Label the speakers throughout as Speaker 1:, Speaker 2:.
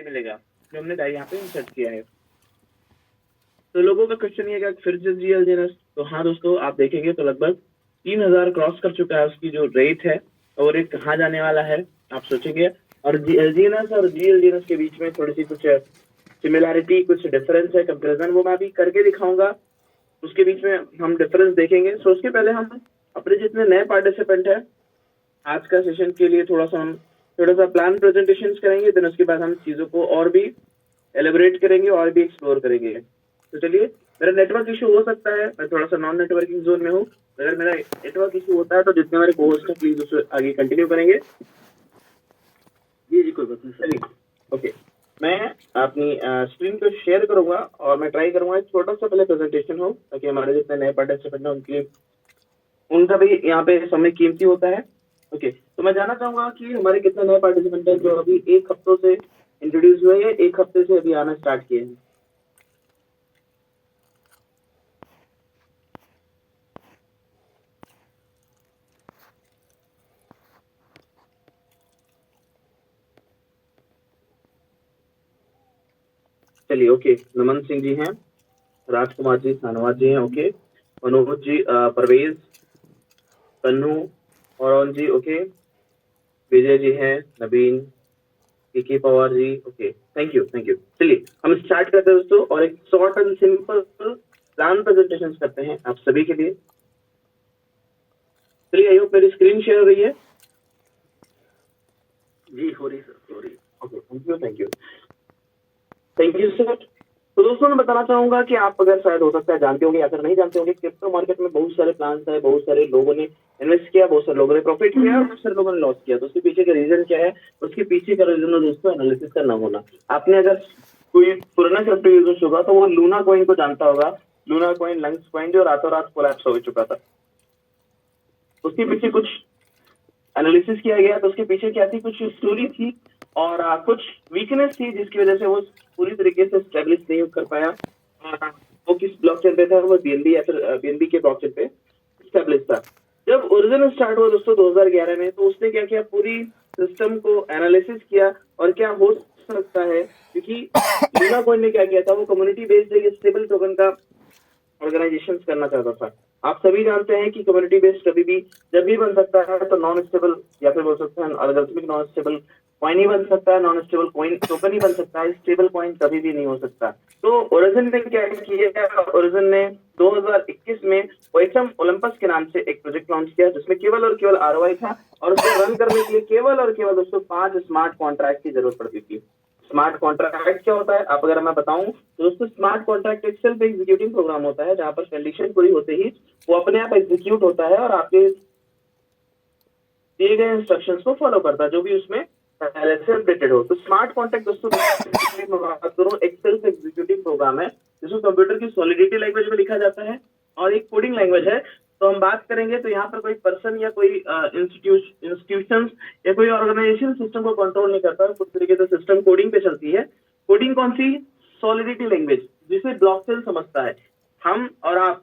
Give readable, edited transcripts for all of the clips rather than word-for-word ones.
Speaker 1: मिलेगा जो हमने डाई यहाँ पे इंसर्ट किया है। तो लोगों का क्वेश्चन ये क्या फिर से जीएलजीएनएस, तो हाँ दोस्तों आप देखेंगे तो लगभग 3000 क्रॉस कर चुका है उसकी जो रेट है, और ये कहाँ जाने वाला है आप सोचेंगे। और जीएलजीएनएस और जीएलजीएनएस के बीच में थोड़ी सी कुछ सिमिलैरिटी कुछ डिफरेंस है, कंपेरिजन वो मैं अभी करके दिखाऊंगा, उसके बीच में हम डिफरेंस देखेंगे। सो उसके पहले हम अपने जितने नए पार्टिसिपेंट है आज का सेशन के लिए थोड़ा सा प्लान प्रेजेंटेशन करेंगे, देन उसके बाद हम चीजों को और भी एलिबरेट करेंगे और भी एक्सप्लोर करेंगे। तो चलिए, मेरा नेटवर्क इशू हो सकता है, मैं थोड़ा सा नॉन नेटवर्किंग जोन में हूँ, अगर मेरा नेटवर्क इशू होता है तो जितने हमारे कोहोस्ट हैं प्लीज उससे आगे कंटिन्यू करेंगे। जी कोई बात नहीं, चलिए ओके। मैं अपनी स्क्रीन को शेयर करूंगा और मैं ट्राई करूंगा एक छोटा सा पहले प्रेजेंटेशन हो, ताकि हमारे जितने नए पार्टिसिपेंट हैं उनके उनका भी यहाँ पे समय कीमती होता है। ओके, तो मैं जानना चाहूंगा कि हमारे कितने नए पार्टिसिपेंट हैं जो अभी एक हफ्तों से इंट्रोड्यूस हुए हैं, एक हफ्ते से अभी आना स्टार्ट किए हैं। चलिए ओके, नमन सिंह जी हैं, राजकुमार जी, सानवाज जी हैं, ओके, मनोज जी, परवेज, तन्नू, और जी, ओके, विजय जी हैं, Nabin, K Pawar ji, okay, thank you thank you. चलिए हम स्टार्ट करते हैं दोस्तों, और एक short and simple plan presentation करते हैं आप सभी के लिए। चलिए, आई होप मेरी स्क्रीन शेयर हो रही है। जी हो रही सर, हो रही। Okay, thank you sir. तो दोस्तों मैं बताना चाहूंगा कि आप अगर शायद हो सकता है जानते होंगे या फिर नहीं जानते होंगे, क्रिप्टो मार्केट में बहुत सारे प्लान्स है, बहुत सारे लोगों ने इन्वेस्ट किया, बहुत सारे लोगों ने प्रॉफिट किया और बहुत सारे लोगों ने लॉस किया। तो उसके पीछे का रीजन क्या है, उसके पीछे का रीजन है दोस्तों एनालिसिस का न होना। आपने अगर कोई पुराना क्रिप्टो यूजर्स होगा तो वो लूना कॉइन को जानता होगा, लूना कॉइन, लंग्स कॉइन जो रातों रात कोलैप्स हो चुका था। उसके पीछे कुछ एनालिसिस किया गया, तो उसके पीछे क्या थी, कुछ स्टोरी थी और कुछ वीकनेस थी जिसकी वजह से वो पूरी तरीके से स्टेब्लिश नहीं कर पाया। वो किस ब्लॉकचेन पे था, वो बीएनबी या फिर बीएनबी के ब्लॉकचेन पे स्टेब्लिश था। जब ओरिजिन स्टार्ट हुआ दोस्तों 2011 में, तो उसने क्या किया, पूरी सिस्टम को एनालिसिस किया और क्या हो सकता है, क्योंकि लूना कॉइन ने क्या किया था, वो कम्युनिटी बेस्ड एक स्टेबल टोकन का ऑर्गेनाइजेशन करना चाहता था। आप सभी जानते हैं कि कम्युनिटी बेस्ड कभी भी जब भी बन सकता है, तो नॉन स्टेबल या फिर बोल सकते हैं अलगोरिथमिक नॉन स्टेबल कॉइन ही बन सकता है, नॉन स्टेबल कॉइन टोकन ही बन सकता है, स्टेबल कॉइन कभी भी नहीं हो सकता। तो ओरिजिन ने क्या किया, ओरिजिन ने 2021 में ओएसएम ओलंपस के नाम से एक प्रोजेक्ट लॉन्च किया, जिसमें केवल और केवल आरओआई था, और उसको रन करने के लिए केवल और केवल दोस्तों 5 स्मार्ट कॉन्ट्रैक्ट की जरूरत पड़ती थी। स्मार्ट कॉन्ट्रैक्ट क्या होता है, आप अगर मैं बताऊं तो दोस्तों स्मार्ट कॉन्ट्रैक्ट एक सेल्फ एग्जीक्यूटिंग प्रोग्राम होता है, जहां पर कंडीशन पूरी होते ही वो अपने आप एग्जीक्यूट होता है और आपके दिए गए इंस्ट्रक्शंस को फॉलो करता है, जो भी उसमें पहले से अपडेटेड हो। तो स्मार्ट कॉन्ट्रैक्ट दोस्तों एक सेल्फ एग्जीक्यूटिव प्रोग्राम है, जिसको कंप्यूटर की सॉलिडिटी लैंग्वेज में लिखा जाता है और एक कोडिंग लैंग्वेज है। तो हम बात करेंगे तो यहाँ पर कोई पर्सन या कोई इंस्टीट्यूशन या कोई ऑर्गेनाइजेशन सिस्टम को कंट्रोल नहीं करता, कुछ तरीके से सिस्टम कोडिंग पे चलती है। कोडिंग कौन सी, सॉलिडिटी लैंग्वेज, जिसे ब्लॉकचेन समझता है। हम और आप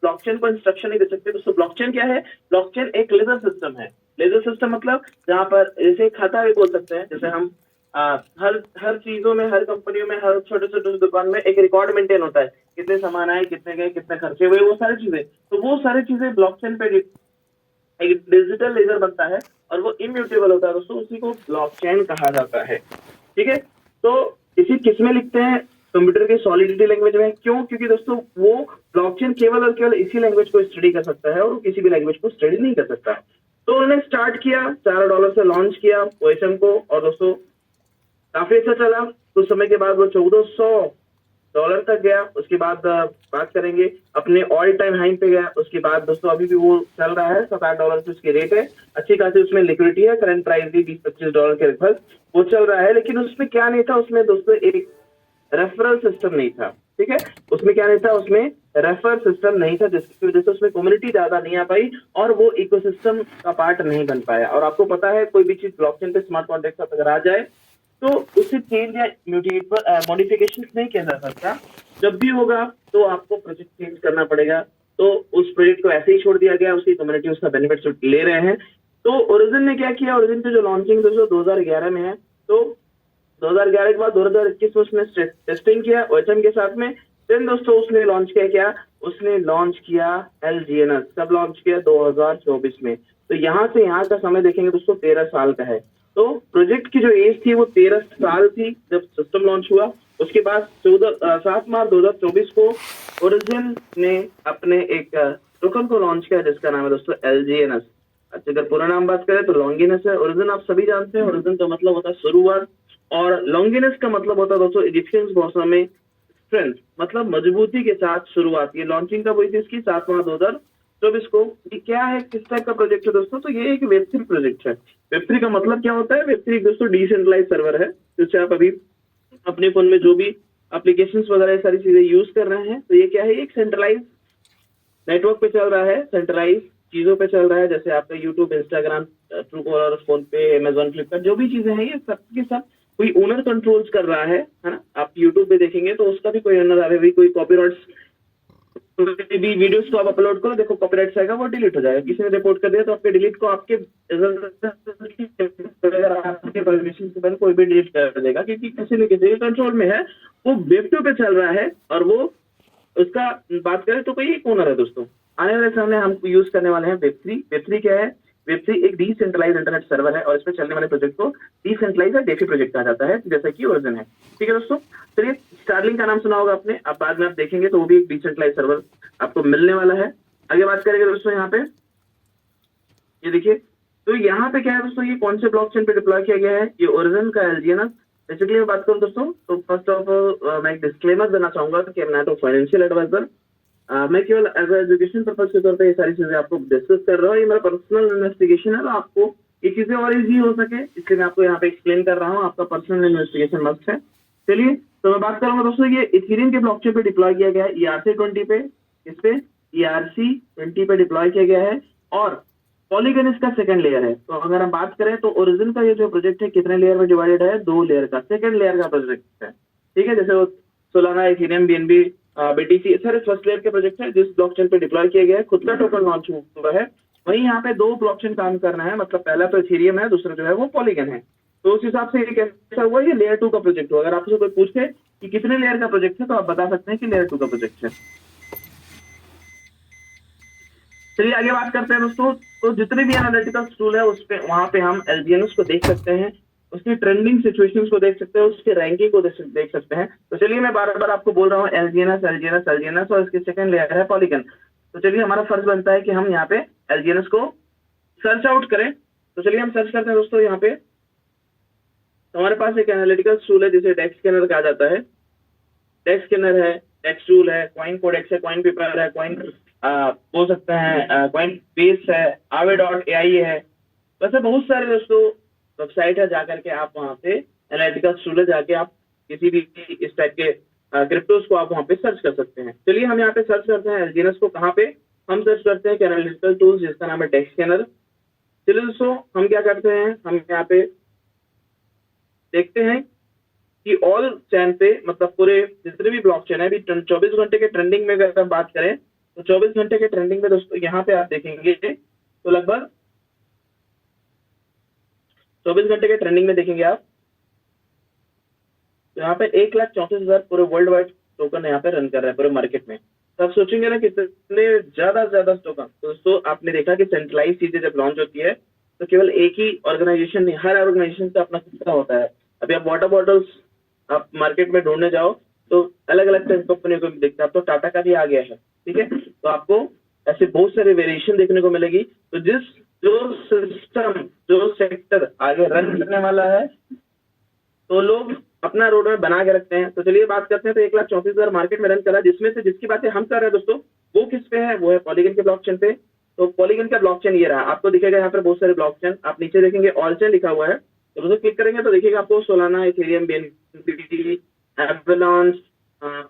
Speaker 1: ब्लॉकचेन को इंस्ट्रक्शन नहीं दे सकते। दोस्तों ब्लॉकचेन क्या है, ब्लॉकचेन एक लेजर सिस्टम है। लेजर सिस्टम मतलब जहाँ पर जैसे खाता भी बोल सकते हैं, जैसे हम हर चीजों में, हर कंपनियों में, हर छोटे छोटे दुकान में एक रिकॉर्ड मेंटेन होता है, कितने सामान आए, कितने गए, कितने खर्चे हुए, वो सारी चीजें। तो वो सारी चीजें ब्लॉकचेन पे एक डिजिटल लेजर बनता है और वो इम्यूटेबल होता है दोस्तों, उसी को ब्लॉकचेन कहा जाता है। ठीक है, तो इसी किस में लिखते हैं, कंप्यूटर के सॉलिडिटी लैंग्वेज में। क्यों, क्योंकि दोस्तों वो ब्लॉकचेन केवल और केवल इसी लैंग्वेज को स्टडी कर सकता है और वो किसी भी लैंग्वेज को स्टडी नहीं कर सकता। तो उन्होंने स्टार्ट किया, $4 से लॉन्च किया ओएसएम को, और दोस्तों काफी अच्छा चला। कुछ समय के बाद वो $1400 तक गया। उसके बाद बात करेंगे अपने ऑल टाइम हाई पे गया। उसके बाद दोस्तों अभी भी वो चल रहा है, $7 से उसकी रेट है, अच्छी खासी उसमें लिक्विडिटी है, करंट प्राइस भी $20-25 के लगभग वो चल रहा है। लेकिन उसमें क्या नहीं था, उसमें दोस्तों एक रेफरल सिस्टम नहीं था। ठीक है, उसमें क्या नहीं था, उसमें रेफर सिस्टम नहीं था, जिसकी वजह से उसमें कम्युनिटी ज्यादा नहीं आ पाई और वो इकोसिस्टम का पार्ट नहीं बन पाया। और आपको पता है कोई भी चीज ब्लॉकचेन पे स्मार्ट कॉन्ट्रैक्ट अगर आ जाए तो उसे चेंज या म्यूटेट पर मॉडिफिकेशन नहीं किया जा सकता। जब भी होगा तो आपको प्रोजेक्ट चेंज करना पड़ेगा। तो उस प्रोजेक्ट को ऐसे ही छोड़ दिया गया, उसकी कम्युनिटी उसका बेनिफिट ले रहे हैं। तो ओरिजिन ने क्या किया, ओरिजिन की जो लॉन्चिंग 2011 में है, तो 2011 के बाद 2021 में उसने टेस्टिंग किया OHM के साथ में। देन दोस्तों उसने लॉन्च किया क्या, उसने लॉन्च किया LGNS। कब लॉन्च किया, 2024 में। तो यहाँ से यहाँ का समय देखेंगे दोस्तों 13 साल का है। तो प्रोजेक्ट की जो एज थी वो 13 साल थी जब सिस्टम लॉन्च हुआ। उसके बाद 7 मार्च 2024 को ओरिजिन ने अपने एक टोकन को लॉन्च किया जिसका नाम है दोस्तों LGNS। अच्छा, अगर पूरा नाम बात करें तो लॉन्गिनस है। ओरिजिन आप सभी जानते हैं, ओरिजिन का मतलब होता है शुरुआत, और लॉन्गिनस का मतलब होता है दोस्तों इजिप्शियन भाषा में स्ट्रेंथ, मतलब मजबूती के साथ शुरुआत। ये लॉन्चिंग कब हुई थी इसकी, 7 मार्च 2024 को। ये क्या है, किस टाइप का प्रोजेक्ट है दोस्तों, तो ये एक वेब3 प्रोजेक्ट है। वेब3 का मतलब क्या होता है, वेब3 दोस्तों डिसेंट्रलाइज सर्वर है, जिससे आप अभी अपने फोन में जो भी एप्लीकेशन वगैरह सारी चीजें यूज कर रहे हैं, तो ये क्या है, एक सेंट्रलाइज नेटवर्क पे चल रहा है, सेंट्रलाइज चीजों पे चल रहा है। जैसे आपका YouTube, Instagram, true collar, phone पे, अमेजोन, फ्लिपकार्ट, जो भी चीजें हैं ये सब के सब कोई ओनर कंट्रोल्स कर रहा है ना। आप यूट्यूब पे देखेंगे तो उसका भी कोई ओनर आए, कोई कॉपीराइट्स भी वीडियोस को आप अपलोड करो, देखो कॉपीराइट्स आएगा, वो डिलीट हो जाएगा। किसी ने रिपोर्ट कर दिया तो आपके डिलीट को आपके अगर आपके परमिशन के बिना कोई भी डिलीट कर देगा, क्योंकि किसी न किसी के कंट्रोल में है। वो वेब2 पे चल रहा है और वो उसका बात करें तो कोई एक ओनर है दोस्तों। आने वाले समय हम यूज करने वाले हैं वेब3। वेब3 क्या है, वेब3 एक डिसेंट्रलाइज इंटरनेट सर्वर है और इसमें चलने वाले प्रोजेक्ट को डिसेंट्रलाइज या डेफी प्रोजेक्ट कहा जाता है, जैसा कि ओरिजिन है। ठीक है दोस्तों, चलिए स्टारलिंक का नाम सुना होगा आपने, अब बाद में आप देखेंगे तो वो भी एक डिसेंट्रलाइज सर्वर आपको मिलने वाला है। आगे बात करेंगे दोस्तों, यहाँ पे ये देखिए, तो यहाँ पे क्या है दोस्तों, ये कौन से ब्लॉकचेन पे डिप्लॉय किया गया है, ये ओरिजिन का LGNS। बेसिकली मैं बात करूँ दोस्तों, तो फर्स्ट ऑफ ऑल मैं एक डिस्क्लेमर देना चाहूंगा कि I am not a financial advisor. मैं केवल एज एजुकेशन पर्पज के तौर पे ये सारी चीजें आपको डिस्कस कर रहा हूँ। ये मेरा पर्सनल इन्वेस्टिगेशन है, तो आपको ये चीजें और इजी हो सके इसलिए मैं आपको यहाँ पे एक्सप्लेन कर रहा हूँ। आपका पर्सनल इन्वेस्टिगेशन मस्ट है। चलिए, तो मैं बात करूंगा दोस्तों, ये इथेरियम के ब्लॉकचेन पे डिप्लॉय किया गया है, ERC20 पे, इस पे ERC20 पे डिप्लॉय किया गया है, और पॉलीगन इसका सेकंड लेयर है। तो अगर हम बात करें तो ओरिजिन का ये जो प्रोजेक्ट है कितने लेयर में डिवाइडेड है, 2 लेयर का, सेकंड लेयर का प्रोजेक्ट है। ठीक है, जैसे वो सोलाना, इथेरियम, BNB, BTC सारे फर्स्ट लेयर के प्रोजेक्ट है जिस ब्लॉकचेन पे डिप्लॉय किया गया है, खुद का टोकन लॉन्च हुआ है। वहीं यहाँ पे 2 ब्लॉकचेन काम करना है, मतलब पहला तो इथेरियम है, दूसरा जो है वो पॉलीगन है। तो उस हिसाब से ये कैसा हुआ, ये लेयर 2 का प्रोजेक्ट हुआ। अगर आपसे कोई पूछे कि कितने लेयर का प्रोजेक्ट है तो आप बता सकते हैं कि लेयर 2 का प्रोजेक्ट है। चलिए आगे बात करते हैं दोस्तों, तो जितने भी एनालिटिकल टूल है उस पे, वहां पे हम LGNS को देख सकते हैं, उसकी ट्रेंडिंग सिचुएशंस को देख सकते हैं, उसकी रैंकिंग को देख सकते हैं। तो चलिए मैं बार बार आपको बोल रहा हूँ LGNS और इसकी सेकंड लेयर है पॉलीगन। तो चलिए हमारा फर्ज बनता है कि हम यहाँ पे LGNS को सर्च आउट करें। तो चलिए हम सर्च करते हैं दोस्तों। यहाँ पे तो हमारे पास एक एनालिटिकल टूल है जिसे डेक्स स्कैनर कहा जाता है। डेक्स स्कैनर है, डेक्स टूल है, कॉइन कोडेक्स है, कॉइन पेपर है, कॉइन बोल सकते हैं, कॉइन बेस है, aave.ai है। वैसे बहुत सारे दोस्तों वेबसाइट है, जाकर के आप वहां पे एनालिटिकल टूल है, जाके आप किसी भी इस टाइप के क्रिप्टोस को आप वहां पे सर्च कर सकते हैं। चलिए हम यहाँ पे सर्च करते हैं LGNS को। कहाँ पे हम सर्च करते हैं, एनालिटिकल टूल्स, जिसका नाम है डेक्स स्कैनर। चलिए दोस्तों हम क्या करते हैं, हम यहाँ पे देखते हैं कि ऑल चैन पे, मतलब पूरे जितने भी ब्लॉकचेन है, अभी 24 घंटे के ट्रेंडिंग में अगर हम बात करें तो 24 घंटे के ट्रेंडिंग में दोस्तों यहाँ पे आप देखेंगे तो लगभग 24 घंटे के ट्रेंडिंग में देखेंगे आप, तो यहाँ पे 1,34,000 पूरे वर्ल्ड वाइड टोकन यहाँ पे रन कर रहा है पूरे मार्केट में। तो आप सोचेंगे ना कितने ज्यादा टोकन। तो दोस्तों आपने देखा कि सेंट्रलाइज चीजें जब लॉन्च होती है तो केवल एक ही ऑर्गेनाइजेशन नहीं, हर ऑर्गेनाइजेशन का अपना खुद का होता है। अभी आप वाटर बॉटल्स आप मार्केट में ढूंढने जाओ तो अलग अलग कंपनियों को भी देखते हैं। अब तो टाटा का भी आ गया है, ठीक है। तो आपको ऐसे बहुत सारे वेरिएशन देखने को मिलेगी। तो जो सिस्टम, जो सेक्टर आगे रन करने वाला है, तो लोग अपना रोड मैप बना के रखते हैं। तो चलिए बात करते हैं। तो 1,34,000 मार्केट में रन कर रहा है, जिसमें से जिसकी बातें हम कर रहे हैं दोस्तों वो किस पे है, वो है पॉलीगन के ब्लॉकचेन पे। तो पॉलीगन का ब्लॉकचेन ये रहा, आपको दिखेगा यहाँ पर बहुत सारे ब्लॉकचेन, आप नीचे देखेंगे ऑल चेन लिखा हुआ है, तो उसे क्लिक करेंगे तो देखिएगा आपको Solana, Ethereum, BNB, avalanche,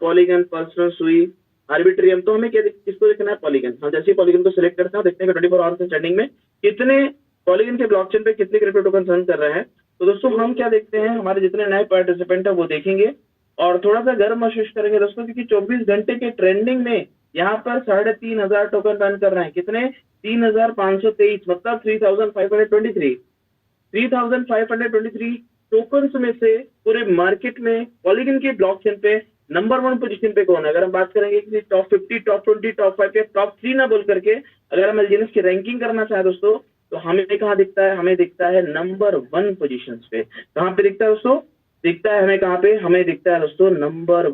Speaker 1: polygon, personal, सुई, आर्बिट्रियम। तो हमें क्या किसको देखना है, पॉलीगन। हम जैसे पॉलीगन को सिलेक्ट करते हैं देखते हैं 24 आवर्स से ट्रेंडिंग में कितने पॉलीगन के ब्लॉकचेन पे कितने क्रिप्टो टोकन रन कर रहे हैं। तो दोस्तों हम क्या देखते हैं, हमारे जितने नए पार्टिसिपेंट है वो देखेंगे और थोड़ा सा गर्व महसूस करेंगे दोस्तों, क्योंकि 24 घंटे के ट्रेंडिंग में यहाँ पर 3,500 टोकन रन कर रहे हैं। कितने, 3,523, मतलब 3,523 टोकन्स में से पूरे मार्केट में पॉलीगन के ब्लॉकचेन पे नंबर 1 पोजीशन पे कौन है? अगर हम बात करेंगे कि टॉप 50, टॉप 20, टॉप 5 या टॉप 3 ना बोल करके अगर हम एलजीएनएस की रैंकिंग करना चाहे दोस्तों, तो हमें कहाँ दिखता है? हमें दिखता है नंबर 1 पोजीशन पे। कहाँ पे दिखता है दोस्तों? दिखता है हमें कहाँ पे? हमें दिखता है दोस्तों नंबर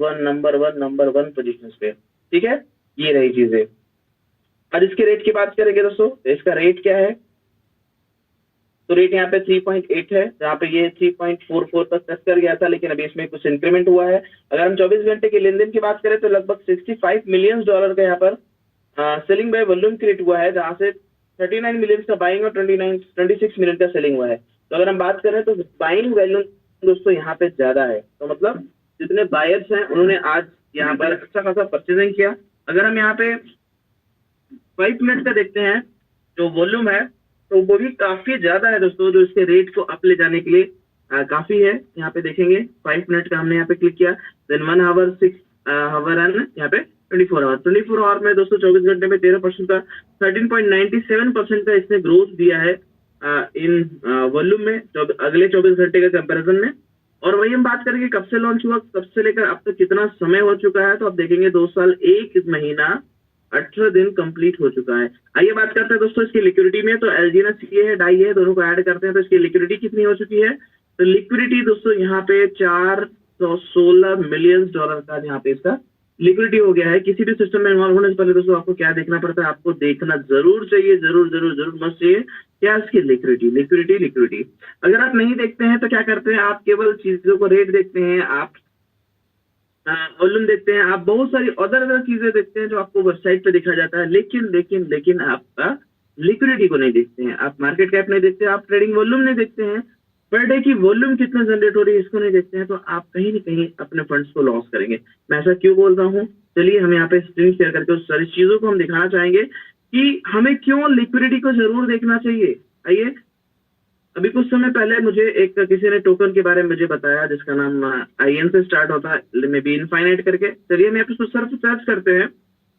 Speaker 1: 1 पोजीशन पे। ठीक है, ये रही चीजें। और इसके रेट की बात करेंगे दोस्तों, तो इसका रेट क्या है? तो रेट यहाँ पे 3.8 है, जहाँ पे ये 3.44 तक टच कर गया था, लेकिन अभी इसमें कुछ इंक्रीमेंट हुआ है। अगर हम 24 घंटे के लेन देन की बात करें तो लगभग $65 मिलियन का यहाँ पर सेलिंग बाय वॉल्यूम क्रिएट हुआ है, जहाँ से 39 मिलियन का बाइंग और 26 मिलियन का सेलिंग हुआ है। तो अगर हम बात करें तो बाइंग वॉल्यूम दोस्तों यहाँ पे ज्यादा है, तो मतलब जितने बायर्स हैं उन्होंने आज यहाँ पर अच्छा खासा परचेजिंग किया। अगर हम यहाँ पे 5 मिनट का देखते हैं जो वॉल्यूम है, तो वो भी काफी ज्यादा है दोस्तों, जो इसके रेट को अप ले जाने के लिए काफी है। यहाँ पे देखेंगे 5 मिनट का हमने यहाँ पे क्लिक किया, देन 1 आवर 6 आवर एंड यहाँ पे 24 आवर में दोस्तों 24 घंटे में 13% का 13.97% का इसने ग्रोथ दिया है इन वॉल्यूम में अगले 24 घंटे के कंपैरिजन में। और वही हम बात करेंगे कब से लॉन्च हुआ, कब से लेकर अब तक कितना समय हो चुका है, तो आप देखेंगे 2 साल 1 महीना 18 दिन कंप्लीट हो चुका है। आइए बात करते हैं दोस्तों इसकी लिक्विडिटी में। तो एलजीएनएस ये है, डाई है, दोनों को ऐड करते हैं तो इसकी लिक्विडिटी कितनी हो चुकी है? तो लिक्विडिटी दोस्तों यहाँ पे $416 मिलियन का यहाँ पे इसका लिक्विडिटी हो गया है। किसी भी सिस्टम में इन्वॉल्व होने से पहले दोस्तों आपको क्या देखना पड़ता है? आपको देखना जरूर चाहिए, जरूर मस्ट चाहिए, क्या इसकी लिक्विडिटी। अगर आप नहीं देखते हैं तो क्या करते हैं? आप केवल चीजों को रेट देखते हैं, आप वॉल्यूम देखते हैं, आप बहुत सारी अदर चीजें देखते हैं जो आपको वेबसाइट पे दिखा जाता है, लेकिन आपका लिक्विडिटी को नहीं देखते हैं, आप मार्केट कैप नहीं देखते, आप ट्रेडिंग वॉल्यूम नहीं देखते हैं, पर डे की वॉल्यूम कितना जनरेट हो रही है इसको नहीं देखते हैं, तो आप कहीं ना कहीं अपने फंड्स को लॉस करेंगे। मैं ऐसा क्यों बोल रहा हूँ? चलिए हम यहाँ पे स्क्रीन शेयर करके उस सारी चीजों को हम दिखाना चाहेंगे कि हमें क्यों लिक्विडिटी को जरूर देखना चाहिए। आइए, अभी कुछ समय पहले मुझे किसी ने टोकन के बारे में मुझे बताया जिसका नाम IN से स्टार्ट होता है, मे बी इनफाइनाइट करके। चलिए हम यहाँ पे सर्च करते हैं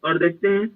Speaker 1: और देखते हैं।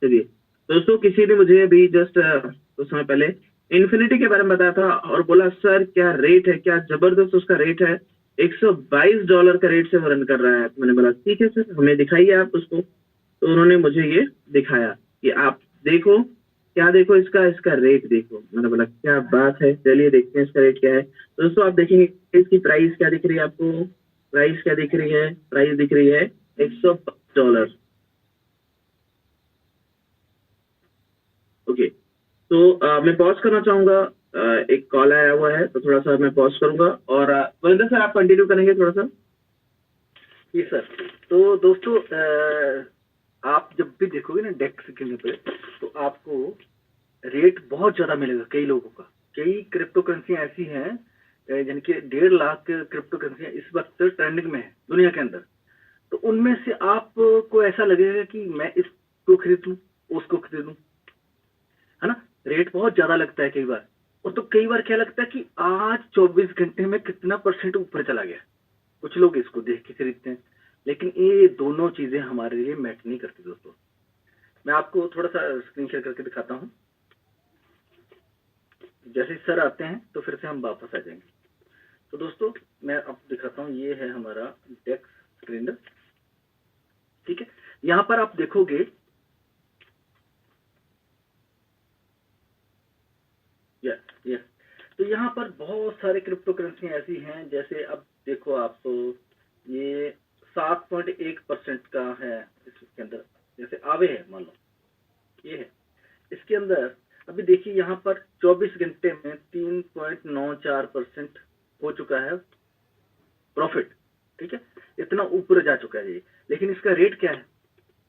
Speaker 1: चलिए दोस्तों, किसी ने मुझे अभी जस्ट कुछ समय पहले इन्फिनिटी के बारे में बताया था और बोला सर क्या रेट है, क्या जबरदस्त उसका रेट है, $122 का रेट से वो रन कर रहा है। मैंने बोला ठीक है सर, हमें दिखाइए आप उसको। तो उन्होंने मुझे ये दिखाया कि आप देखो, क्या देखो, इसका रेट देखो। मैंने बोला क्या बात है, चलिए देखते हैं इसका रेट क्या है। तो दोस्तों आप देखेंगे इसकी प्राइस क्या दिख रही है आपको? प्राइस क्या दिख रही है? प्राइस दिख रही है $105। ओके, तो मैं पॉज करना चाहूंगा, एक कॉल आया हुआ है तो थोड़ा सा मैं पॉज करूंगा और वरिंदर सर आप कंटिन्यू करेंगे थोड़ा सा।
Speaker 2: जी सर। तो दोस्तों आप जब भी देखोगे ना डेक्स के पे, तो आपको रेट बहुत ज्यादा मिलेगा कई लोगों का। कई क्रिप्टो करेंसियां ऐसी हैं, यानी कि 1.5 लाख क्रिप्टो करेंसियां इस वक्त ट्रेंडिंग में है दुनिया के अंदर। तो उनमें से आपको ऐसा लगेगा कि मैं इसको खरीदूं, उसको खरीदूं, है ना। रेट बहुत ज्यादा लगता है कई बार, और तो कई बार क्या लगता है कि आज 24 घंटे में कितना % ऊपर चला गया। कुछ लोग इसको देख के खरीदते हैं, लेकिन ये दोनों चीजें हमारे लिए मैच नहीं करती दोस्तों। मैं आपको थोड़ा सा स्क्रीन शेयर करके दिखाता हूं। जैसे सर आते हैं तो फिर से हम वापस आ जाएंगे। तो दोस्तों मैं आपको दिखाता हूं, ये है हमारा डेक्स स्क्रीनर, ठीक है। यहां पर आप देखोगे यस, तो यहाँ पर बहुत सारे क्रिप्टो करेंसी ऐसी हैं, जैसे अब देखो आप, तो ये 7.1% का है इसके अंदर। जैसे आवे है, मान लो ये है, इसके अंदर अभी देखिए यहाँ पर 24 घंटे में 3.94% हो चुका है प्रॉफिट, ठीक है। इतना ऊपर जा चुका है ये, लेकिन इसका रेट क्या है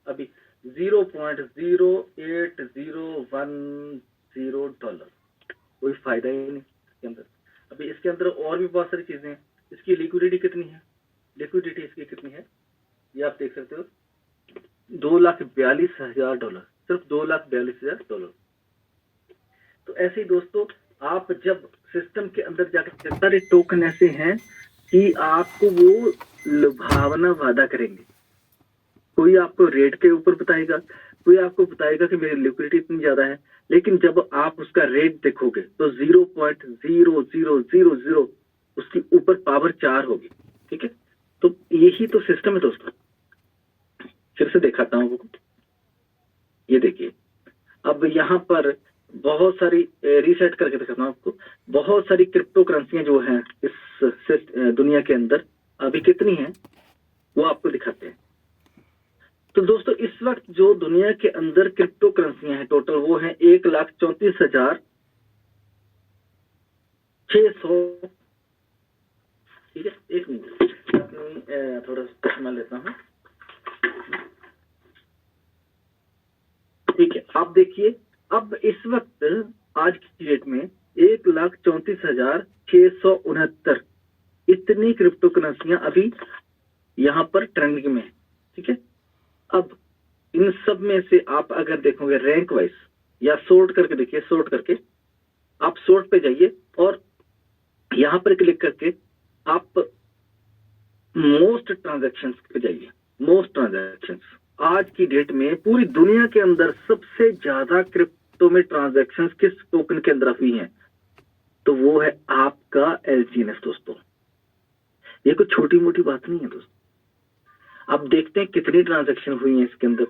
Speaker 2: अभी? $0.08010। कोई फायदा ही नहीं इसके अंदर। अभी इसके अंदर और भी बहुत सारी चीजें हैं। इसकी लिक्विडिटी कितनी है? लिक्विडिटी इसकी कितनी है ये आप देख सकते हो, $2,42,000, सिर्फ $2,42,000। तो ऐसे ही दोस्तों, आप जब सिस्टम के अंदर जाकर सारे टोकन ऐसे हैं कि आपको वो लुभावना वादा करेंगे। कोई आपको रेट के ऊपर बताएगा, कोई आपको बताएगा कि मेरी लिक्विडिटी इतनी ज्यादा है, लेकिन जब आप उसका रेट देखोगे तो 0.0000 उसकी ऊपर पावर 4 होगी। ठीक है, तो यही तो सिस्टम है दोस्तों। फिर से दिखाता हूं आपको, ये देखिए, अब यहाँ पर बहुत सारी रीसेट करके दिखाता हूँ आपको, बहुत सारी क्रिप्टो करेंसियां जो हैं इस दुनिया के अंदर अभी कितनी हैं वो आपको दिखाते हैं। तो दोस्तों इस वक्त जो दुनिया के अंदर क्रिप्टो करेंसियां हैं टोटल वो है 1,34,600। ठीक है, एक मिनट थोड़ा चश्मा लेता हूँ। ठीक है, आप देखिए, अब इस वक्त आज की डेट में 1,34,669 इतनी क्रिप्टो करेंसियां अभी यहाँ पर ट्रेंडिंग में है। ठीक है, अब इन सब में से आप अगर देखोगे रैंक वाइज या सोर्ट करके देखिए, सोर्ट करके आप सोर्ट पे जाइए और यहां पर क्लिक करके आप मोस्ट ट्रांजैक्शंस पे जाइए। मोस्ट ट्रांजैक्शंस आज की डेट में पूरी दुनिया के अंदर सबसे ज्यादा क्रिप्टो में ट्रांजैक्शंस किस टोकन के अंदर हुई हैं, तो वो है आपका LGNS दोस्तों। ये कोई छोटी मोटी बात नहीं है दोस्तों। अब देखते हैं कितनी ट्रांजैक्शन हुई है इसके अंदर।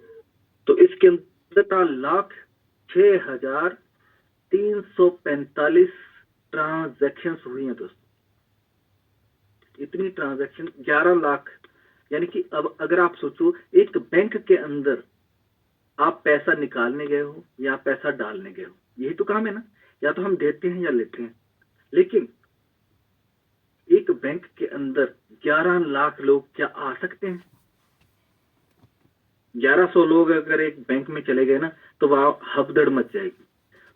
Speaker 2: तो इसके अंदर 4,06,345 ट्रांजैक्शन हुई हैं दोस्तों। इतनी ट्रांजैक्शन 11 लाख, यानी कि अब अगर आप सोचो एक बैंक के अंदर आप पैसा निकालने गए हो या पैसा डालने गए हो, यही तो काम है ना, या तो हम देते हैं या लेते हैं। लेकिन एक बैंक के अंदर 11 लाख लोग क्या आ सकते हैं? 1100 लोग अगर एक बैंक में चले गए ना तो वहां हबदड़ मच जाएगी।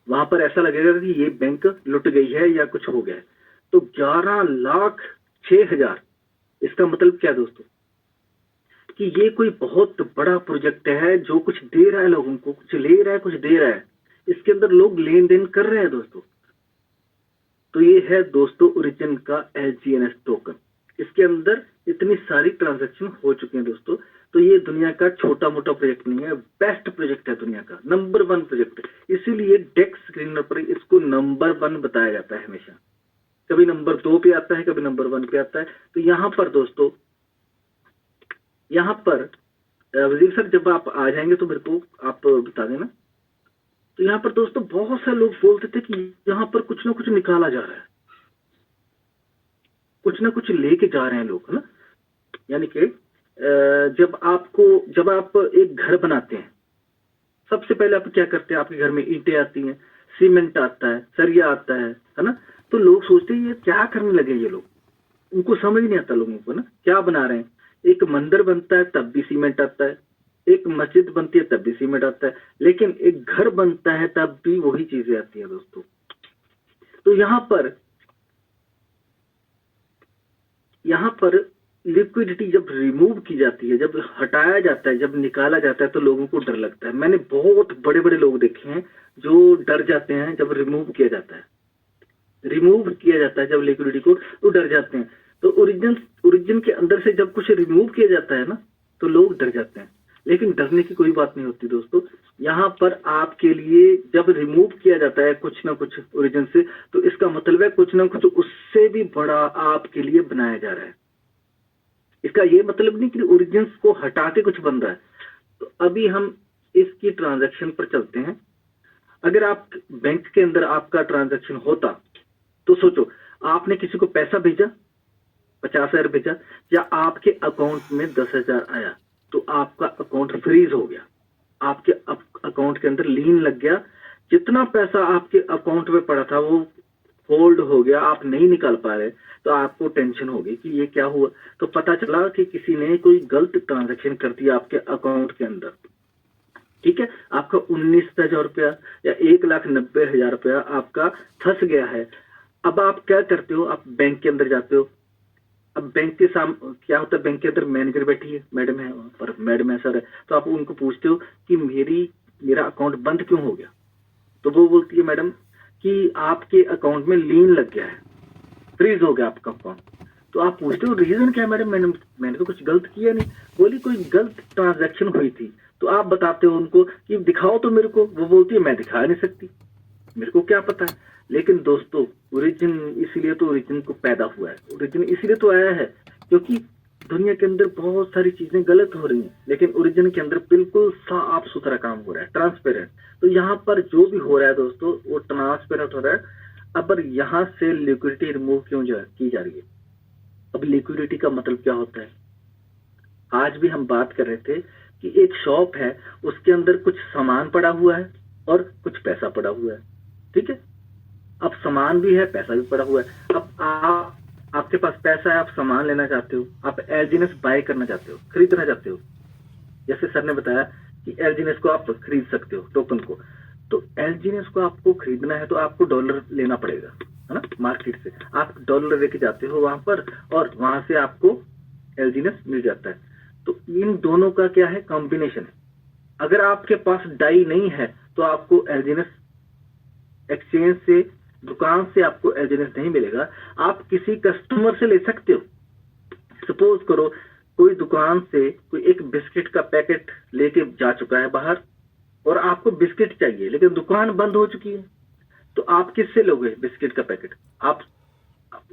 Speaker 2: वहां पर ऐसा लगेगा कि ये बैंक लुट गई है या कुछ हो गया है। तो 11,06,000, इसका मतलब क्या दोस्तों कि ये कोई बहुत बड़ा प्रोजेक्ट है जो कुछ दे रहा है लोगों को, कुछ ले रहा है, कुछ दे रहा है। इसके अंदर लोग लेन देन कर रहे हैं दोस्तों। तो ये है दोस्तों ओरिजिन का LGNS टोकन। इसके अंदर इतनी सारी ट्रांजैक्शन हो चुकी हैं दोस्तों। तो ये दुनिया का छोटा मोटा प्रोजेक्ट नहीं है, बेस्ट प्रोजेक्ट है, दुनिया का नंबर 1 प्रोजेक्ट है। इसीलिए डेक्स स्क्रीनर पर इसको नंबर 1 बताया जाता है हमेशा। कभी नंबर 2 पे आता है, कभी नंबर 1 पे आता है। तो यहाँ पर दोस्तों, यहाँ पर वजीर सर जब आप आ जाएंगे तो मेरे को आप बता देना। तो यहाँ पर दोस्तों बहुत से लोग बोलते थे कि यहाँ पर कुछ ना कुछ निकाला जा रहा है, कुछ ना कुछ लेके जा रहे हैं लोग, है ना। यानी कि जब आप एक घर बनाते हैं, सबसे पहले आप क्या करते हैं? आपके घर में ईंटें आती हैं, सीमेंट आता है, सरिया आता है ना। तो लोग सोचते हैं ये क्या करने लगे ये लोग, उनको समझ नहीं आता लोगों को ना क्या बना रहे हैं। एक मंदिर बनता है तब भी सीमेंट आता है, एक मस्जिद बनती है तब भी सीमेंट आता है, लेकिन एक घर बनता है तब भी वही चीजें आती हैं दोस्तों। तो यहाँ पर लिक्विडिटी जब रिमूव की जाती है, जब हटाया जाता है, जब निकाला जाता है तो लोगों को डर लगता है। मैंने बहुत बड़े बड़े लोग देखे हैं जो डर जाते हैं जब रिमूव किया जाता है। रिमूव किया जाता है जब लिक्विडिटी को, तो डर जाते हैं। तो ओरिजिन के अंदर से जब कुछ रिमूव किया जाता है ना तो लोग डर जाते हैं, लेकिन डरने की कोई बात नहीं होती दोस्तों। यहाँ पर आपके लिए जब रिमूव किया जाता है कुछ ना कुछ ओरिजिन से, तो इसका मतलब है कुछ ना कुछ उससे भी बड़ा आपके लिए बनाया जा रहा है। इसका ये मतलब नहीं कि ओरिजिन को हटा के कुछ बन रहा है। तो अभी हम इसकी ट्रांजैक्शन पर चलते हैं। अगर आप बैंक के अंदर आपका ट्रांजैक्शन होता तो सोचो, आपने किसी को पैसा भेजा, 50,000 भेजा, या आपके अकाउंट में 10,000 आया, तो आपका अकाउंट फ्रीज हो गया, आपके अकाउंट के अंदर लीन लग गया। जितना पैसा आपके अकाउंट में पड़ा था वो होल्ड हो गया, आप नहीं निकाल पा रहे, तो आपको टेंशन होगी कि ये क्या हुआ। तो पता चला कि किसी ने कोई गलत ट्रांजैक्शन कर दिया आपके अकाउंट के अंदर। ठीक है, आपका 19,000 रुपया या 1,90,000 रुपया आपका फंस गया है। अब आप क्या करते हो? आप बैंक के अंदर जाते हो। अब बैंक के सामने क्या होता है, बैंक के अंदर मैनेजर बैठी है, मैडम है और मैडम है सर है, तो आप उनको पूछते हो कि मेरा अकाउंट बंद क्यों हो गया। तो वो बोलती है मैडम कि आपके अकाउंट में लीन लग गया है, फ्रीज हो गया आपका अकाउंट, तो आप पूछते हो रीजन क्या है मैडम, मैंने तो कुछ गलत किया नहीं। बोली कोई गलत ट्रांजैक्शन हुई थी। तो आप बताते हो उनको कि दिखाओ तो मेरे को, वो बोलती है मैं दिखा नहीं सकती, मेरे को क्या पता है। लेकिन दोस्तों ओरिजिन इसीलिए तो ओरिजिन को पैदा हुआ है, ओरिजिन इसीलिए तो आया है क्योंकि दुनिया के अंदर बहुत सारी चीजें गलत हो रही हैं, लेकिन ओरिजिन के अंदर बिल्कुल साफ सुथरा काम हो रहा है, ट्रांसपेरेंट। तो यहाँ पर जो भी हो रहा है दोस्तों वो ट्रांसपेरेंट हो रहा है। अब यहाँ से लिक्विडिटी रिमूव क्यों की जा रही है? अब लिक्विडिटी का मतलब क्या होता है? आज भी हम बात कर रहे थे कि एक शॉप है, उसके अंदर कुछ सामान पड़ा हुआ है और कुछ पैसा पड़ा हुआ है, ठीक है। अब सामान भी है, पैसा भी पड़ा हुआ है। अब आपके पास पैसा है, आप सामान लेना चाहते हो, आप एलजीएनएस बाय करना चाहते हो, खरीदना चाहते हो। जैसे सर ने बताया कि एलजीएनएस को आप खरीद सकते हो, टोकन को। तो एलजीएनएस को आपको खरीदना है तो आपको डॉलर लेना पड़ेगा, है ना, मार्केट से। आप डॉलर लेके जाते हो वहां पर और वहां से आपको एलजीएनएस मिल जाता है। तो इन दोनों का क्या है, कॉम्बिनेशन है। अगर आपके पास डाई नहीं है तो आपको एलजीएनएस एक्सचेंज से, दुकान से आपको एलजीएनएस नहीं मिलेगा। आप किसी कस्टमर से ले सकते हो। सपोज करो कोई दुकान से कोई एक बिस्किट का पैकेट लेके जा चुका है बाहर और आपको बिस्किट चाहिए, लेकिन दुकान बंद हो चुकी है, तो आप किससे लोगे बिस्किट का पैकेट? आप,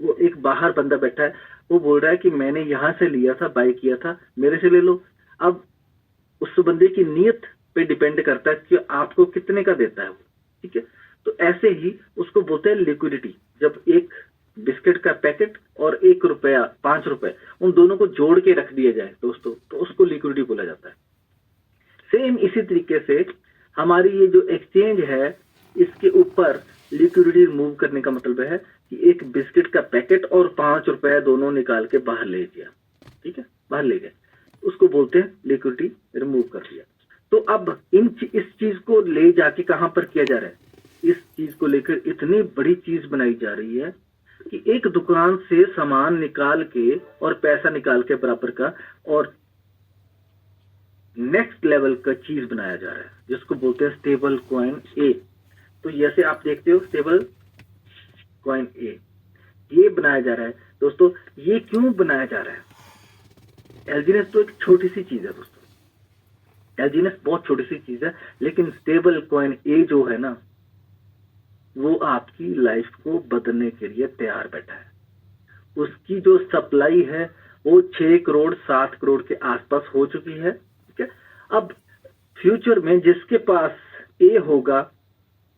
Speaker 2: वो एक बाहर बंदा बैठा है, वो बोल रहा है कि मैंने यहां से लिया था, बाय किया था, मेरे से ले लो। अब उस बंदे की नीयत पे डिपेंड करता है कि आपको कितने का देता है वो, ठीक है। तो ऐसे ही उसको बोलते हैं लिक्विडिटी। जब एक बिस्किट का पैकेट और 1 रुपया, 5 रुपए, उन दोनों को जोड़ के रख दिया जाए दोस्तों, तो उसको लिक्विडिटी बोला जाता है। सेम इसी तरीके से हमारी ये जो एक्सचेंज है, इसके ऊपर लिक्विडिटी रिमूव करने का मतलब है कि एक बिस्किट का पैकेट और 5 रुपए दोनों निकाल के बाहर ले गया, ठीक है, बाहर ले गए, उसको बोलते हैं लिक्विडिटी रिमूव कर दिया। तो अब इस चीज को ले जाके कहां पर किया जा रहा है? इस चीज को लेकर इतनी बड़ी चीज बनाई जा रही है कि एक दुकान से सामान निकाल के और पैसा निकाल के बराबर का और नेक्स्ट लेवल का चीज बनाया जा रहा है, जिसको बोलते हैं स्टेबल कॉइन ए। तो जैसे आप देखते हो स्टेबल कॉइन ए, ये बनाया जा रहा है दोस्तों। ये क्यों बनाया जा रहा है? एलजीएनएस तो एक छोटी सी चीज है दोस्तों, एलजीएनएस बहुत छोटी सी चीज है, लेकिन स्टेबल कॉइन ए जो है ना, वो आपकी लाइफ को बदलने के लिए तैयार बैठा है। उसकी जो सप्लाई है वो 6 करोड़ 7 करोड़ के आसपास हो चुकी है, ठीक है। अब फ्यूचर में जिसके पास ए होगा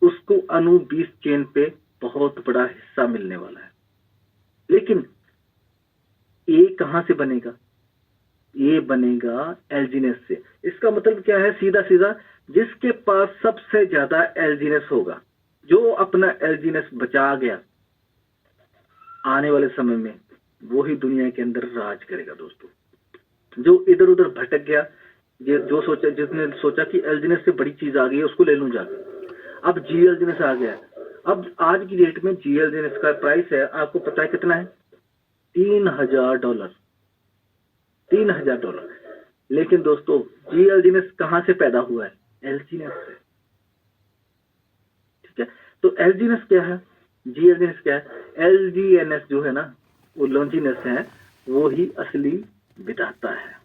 Speaker 2: उसको अनु 20 चेन पे बहुत बड़ा हिस्सा मिलने वाला है। लेकिन ए कहां से बनेगा? ये बनेगा एलजीएनएस से। इसका मतलब क्या है? सीधा सीधा जिसके पास सबसे ज्यादा एलजीएनएस होगा, जो अपना एलजीएनएस बचा गया, आने वाले समय में वो ही दुनिया के अंदर राज करेगा दोस्तों। जो इधर उधर भटक गया, जो सोचा, जिसने सोचा कि एलजीएनएस से बड़ी चीज आ गई है उसको ले लूं जाके, अब जी एलजीएनएस आ गया। अब आज की डेट में जी एलजीएनएस का प्राइस है, आपको पता है कितना है? $3000, $3000। लेकिन दोस्तों जी एलजीएनएस कहां से पैदा हुआ है? एलजीएनएस से, ठीक है। तो एलजीएनएस क्या है, जी एलजीएनएस क्या है? एलजीएनएस जो है ना, वो लॉन्जीनेस है, वो ही असली विधाता है।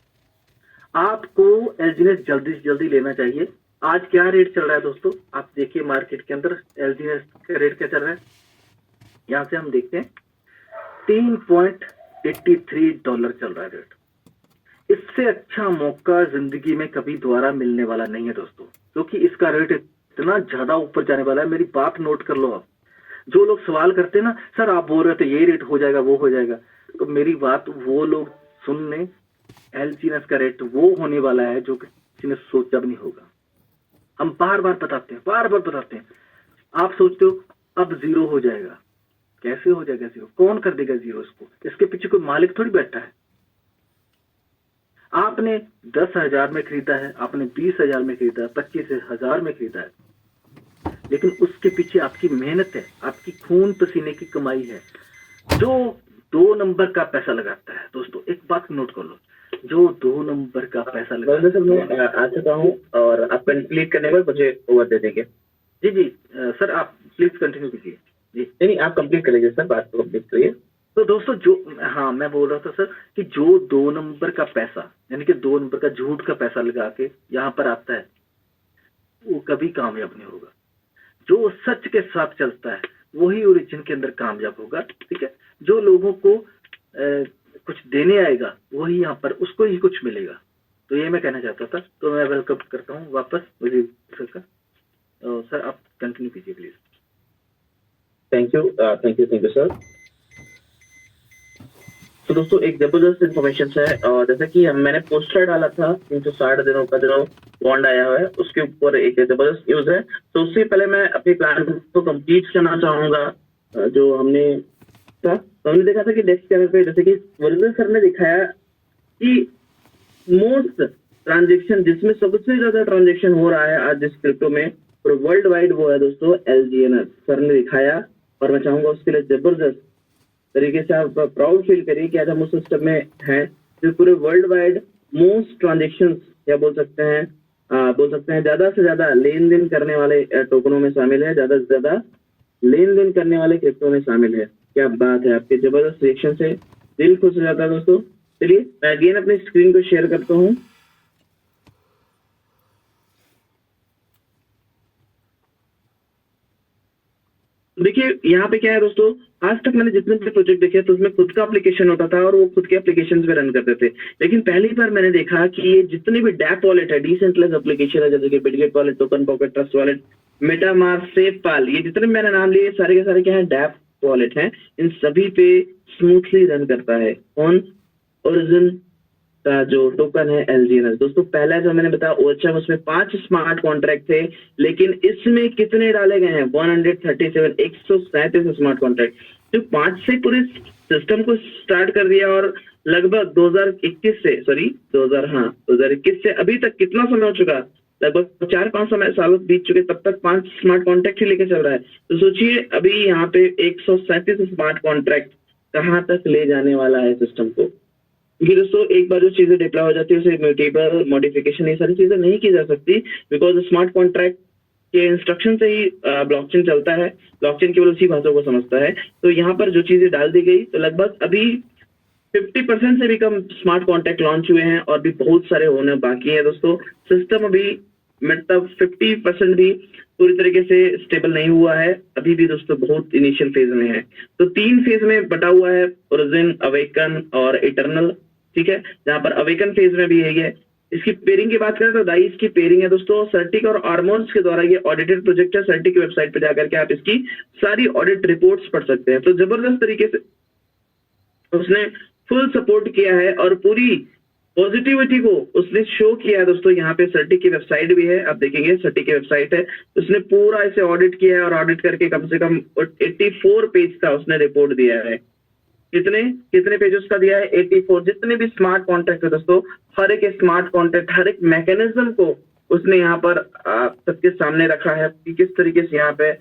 Speaker 2: आपको एलजीएनएस जल्दी से जल्दी लेना चाहिए। आज क्या रेट चल रहा है दोस्तों? आप देखिए मार्केट के अंदर एलजीएनएस का रेट क्या चल रहा है। यहां से हम देखते हैं $3.83 चल रहा है रेट। इससे अच्छा मौका जिंदगी में कभी दोबारा मिलने वाला नहीं है दोस्तों, क्योंकि इसका रेट इतना ज्यादा ऊपर जाने वाला है। मेरी बात नोट कर लो आप। जो लोग सवाल करते हैं ना, सर आप बोल रहे थे ये रेट हो जाएगा, वो हो जाएगा, तो मेरी बात वो लोग सुन लें, एलजीएनएस का रेट वो होने वाला है जो किसी ने सोचा भी नहीं होगा। हम बार बार बताते हैं। आप सोचते हो अब 0 हो जाएगा, कैसे हो जाएगा 0? कौन कर देगा 0 इसको? इसके पीछे कोई मालिक थोड़ी बैठा है। आपने 10,000 में खरीदा है, आपने 20,000 में खरीदा है, 25,000 में खरीदा है, लेकिन उसके पीछे आपकी मेहनत है, आपकी खून पसीने की कमाई है। जो 2 नंबर का पैसा लगाता है दोस्तों, एक बात नोट कर लो, जो 2 नंबर का पैसा लगाता है।
Speaker 1: मैं आ चुका हूँ और आप कंप्लीट करने पर मुझे ओवर दे देंगे।
Speaker 2: जी जी सर आप प्लीज कंटिन्यू कीजिए जी।
Speaker 1: नहीं नहीं, आप कंप्लीट करेंगे सर, बात को कंप्लीट करिए।
Speaker 2: तो दोस्तों जो, हाँ मैं बोल रहा था सर कि जो 2 नंबर का पैसा यानी कि 2 नंबर का झूठ का पैसा लगा के यहाँ पर आता है वो कभी कामयाब नहीं होगा। जो सच के साथ चलता है वही ओरिजिन के अंदर कामयाब होगा, ठीक है। जो लोगों को कुछ देने आएगा वही यहाँ पर उसको ही कुछ मिलेगा। तो ये मैं कहना चाहता था, तो मैं वेलकम करता हूँ वापस मुझे सर का। सर आप कंटिन्यू कीजिए प्लीज।
Speaker 1: Thank you sir. तो दोस्तों एक जबरदस्त इन्फॉर्मेशन है, और जैसे कि मैंने पोस्टर डाला था 360 दिनों का जो बॉन्ड आया है उसके ऊपर एक जबरदस्त न्यूज है। तो उससे पहले मैं अपनी प्लान को कंप्लीट करना चाहूंगा। जो हमने था तो हमने देखा था कि डेस्क कैमरे पे जैसे कि वर्जन सर ने दिखाया कि मोस्ट ट्रांजेक्शन जिसमें सबसे ज्यादा ट्रांजेक्शन हो रहा है आज जिस क्रिप्टो में और वर्ल्ड वाइड वो है दोस्तों LGNS सर ने दिखाया। और मैं चाहूंगा उसके लिए जबरदस्त तरीके से आप प्राउड फील करिए कि आज हम उस सिस्टम में हैं जो पूरे वर्ल्ड वाइड मोस्ट ट्रांजेक्शन या बोल सकते हैं ज्यादा से ज्यादा लेन देन करने वाले टोकनों में शामिल है, ज्यादा से ज्यादा लेन देन करने वाले क्रिप्टो में शामिल है। क्या बात है, आपके जबरदस्त रिएक्शन से दिल खुश हो जाता है दोस्तों। चलिए मैं अगेन अपनी स्क्रीन को शेयर करता हूँ। देखिए यहाँ पे क्या है दोस्तों, आज तक मैंने जितने भी प्रोजेक्ट देखे तो उसमें खुद का एप्लीकेशन होता था और वो खुद के एप्लीकेशन पे रन करते थे। लेकिन पहली बार मैंने देखा कि ये जितने भी डैप वॉलेट है, डिसेंट्रलाइज्ड एप्लीकेशन है, जैसे कि Bitget wallet, TokenPocket, Trust wallet, MetaMask, SafePal, ये जितने मैंने नाम लिए सारे के सारे क्या है, डैप वॉलेट हैं। इन सभी पे स्मूथली रन करता है कौन, ओरिजिन का जो टोकन है LGNS। दोस्तों पहला जो मैंने बताया ओएचएम, उसमें 5 स्मार्ट कॉन्ट्रैक्ट थे, लेकिन इसमें कितने डाले गए हैं 137 स्मार्ट कॉन्ट्रैक्ट। तो 5 से पूरे सिस्टम को स्टार्ट कर दिया और लगभग 2021 से अभी तक कितना समय हो चुका, लगभग 4-5 साल बीत चुके, तब तक 5 स्मार्ट कॉन्ट्रैक्ट ही लेके चल रहा है। तो सोचिए अभी यहाँ पे 137 स्मार्ट कॉन्ट्रैक्ट कहाँ तक ले जाने वाला है सिस्टम को। क्योंकि दोस्तों एक बार जो चीजें डिप्लॉय हो जाती है उसे म्यूटेबल, मॉडिफिकेशन, ये सारी चीजें नहीं की जा सकती, बिकॉज स्मार्ट कॉन्ट्रैक्ट के इंस्ट्रक्शन से ही ब्लॉकचेन चलता है। ब्लॉकचेन केवल उसी भाषा को समझता है। तो यहाँ पर जो चीजें डाल दी गई तो लगभग अभी 50% से भी कम स्मार्ट कॉन्ट्रैक्ट लॉन्च हुए हैं और भी बहुत सारे होने बाकी है दोस्तों। सिस्टम अभी मतलब 50% भी पूरी तरीके से स्टेबल नहीं हुआ है, अभी भी दोस्तों बहुत इनिशियल फेज में है। तो 3 फेज में बटा हुआ है, ओरिजिन, अवेकन और इटर्नल, ठीक है। जहां पर अवेकन फेज में भी है। इसकी पेयरिंग की बात करें तो डाइस की पेयरिंग है दोस्तों सर्टिक और आर्मोर्स के द्वारा। ये ऑडिटेड प्रोजेक्ट है, सर्टिक की वेबसाइट पे जाकर के आप इसकी सारी ऑडिट रिपोर्ट्स पढ़ सकते हैं। तो जबरदस्त तरीके से उसने फुल सपोर्ट किया है और पूरी पॉजिटिविटी को उसने शो किया है दोस्तों। यहाँ पे सर्टिक की वेबसाइट भी है, आप देखेंगे सर्टिक की वेबसाइट है, उसने पूरा इसे ऑडिट किया है और ऑडिट करके कम से कम 84 पेज का उसने रिपोर्ट दिया है। कितने पेजेस का दिया है, 84। जितने भी स्मार्ट कॉन्ट्रैक्ट है दोस्तों, हर एक स्मार्ट कॉन्ट्रैक्ट, हर एक मैकेनिज्म को उसने यहाँ पर सबके सामने रखा है कि किस तरीके से यहाँ पे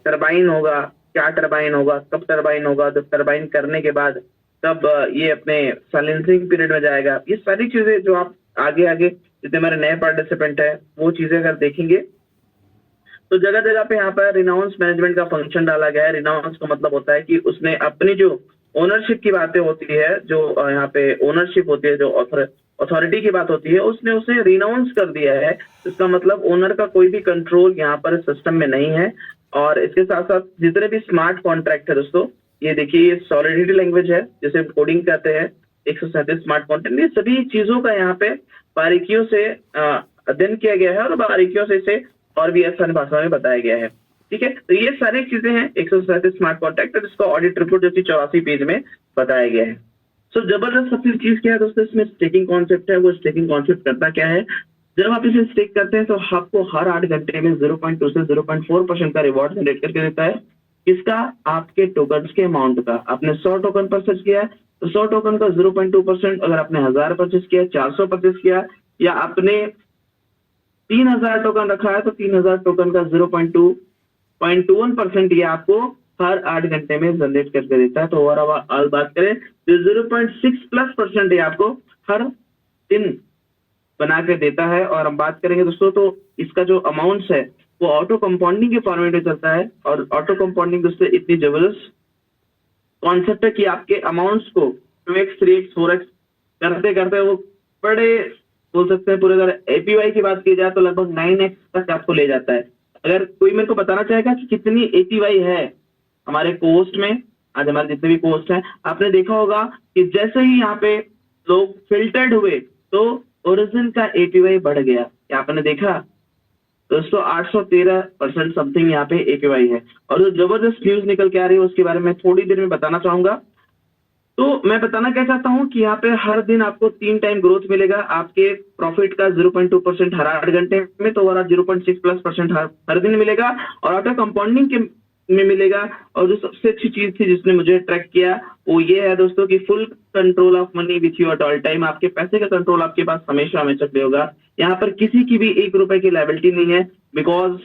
Speaker 1: टरबाइन होगा, क्या टरबाइन होगा, कब टरबाइन होगा, जब टरबाइन करने के बाद तब ये अपने साइलेंसिंग पीरियड में जाएगा। ये सारी चीजें जो आप आगे जितने हमारे नए पार्टिसिपेंट है वो चीजें अगर देखेंगे तो जगह जगह पे यहाँ पर रिनाउंस मैनेजमेंट का फंक्शन डाला गया है। रिनाउंस का मतलब होता है कि उसने अपनी जो ओनरशिप की बातें होती है, जो यहाँ पे ओनरशिप होती है, जो अथॉरिटी की बात होती है, उसने उसे रिनाउंस कर दिया है। इसका मतलब ओनर का कोई भी कंट्रोल यहाँ पर सिस्टम में नहीं है। और इसके साथ साथ जितने भी स्मार्ट कॉन्ट्रैक्ट है दोस्तों, ये देखिए ये सॉलिडिटी लैंग्वेज है जिसे कोडिंग कहते हैं, 137 स्मार्ट कॉन्ट्रैक्ट, ये सभी चीजों का यहाँ पे बारीकियों से अध्ययन किया गया है और बारीकियों से इसे और भी आसान भाषा में बताया गया है, ठीक है। तो ये सारी चीजें हैं 137 स्मार्ट कॉन्ट्रैक्ट और इसका ऑडिट रिपोर्ट जो 84 पेज में बताया गया है। सो जबरदस्त सबसे चीज क्या है दोस्तों, इसमें स्टेकिंग कॉन्सेप्ट है। वो स्टेकिंग कॉन्सेप्ट करता क्या है, जब आप इसे स्टेक करते हैं तो आपको हर 8 घंटे में 0.2 से 0.4% का रिवॉर्ड जनरेट करके देता है। किसका, आपके टोकन्स के अमाउंट का। आपने 100 टोकन परचेज किया है तो 100 टोकन का 0.2%, अगर आपने 1000 परचेज किया, 400 परचेज किया, या आपने 3000 टोकन रखा है तो 3000 टोकन का 0.21% ये आपको हर 8 घंटे में जनरेट करके देता है। तो ओवरऑल बात करें तो 0.6+% ये आपको हर दिन बना के देता है। और हम बात करेंगे दोस्तों तो इसका जो अमाउंट्स है वो ऑटो कंपाउंडिंग के फॉर्मेट में चलता है। और ऑटो कंपाउंडिंग दोस्तों इतनी जबरदस्त कॉन्सेप्ट है कि आपके अमाउंट्स को 2x 3x 4x करते करते वो बड़े बोल सकते हैं पूरे अगर एपीवाई की बात की जाए तो लगभग 9x तक आपको ले जाता है। अगर कोई मेरे को बताना चाहेगा कि कितनी एपीवाई है हमारे कोस्ट में, आज हमारे जितने भी कोस्ट हैं, आपने देखा होगा कि जैसे ही यहाँ पे लोग फिल्टर्ड हुए तो ओरिजिन का एपीवाई बढ़ गया। क्या आपने देखा दोस्तों? 813% समथिंग यहाँ पे एपीवाई है। और जो जबरदस्त न्यूज निकल के आ रही है उसके बारे में थोड़ी देर में बताना चाहूंगा। तो मैं बताना क्या चाहता हूँ कि यहाँ पे हर दिन आपको 3 टाइम ग्रोथ मिलेगा। आपके प्रॉफिट का 0.2% हर 8 घंटे में, तो ओवरऑल 0.6+% हर दिन मिलेगा और ऑटो कंपाउंडिंग के में मिलेगा। और जो सबसे अच्छी चीज थी जिसने मुझे ट्रैक किया वो ये है दोस्तों कि full control of money with you at all time. आपके पैसे का कंट्रोल आपके पास हमेशा हमेशा पे होगा। यहाँ पर किसी की भी 1 रुपए की लायबिलिटी नहीं है, बिकॉज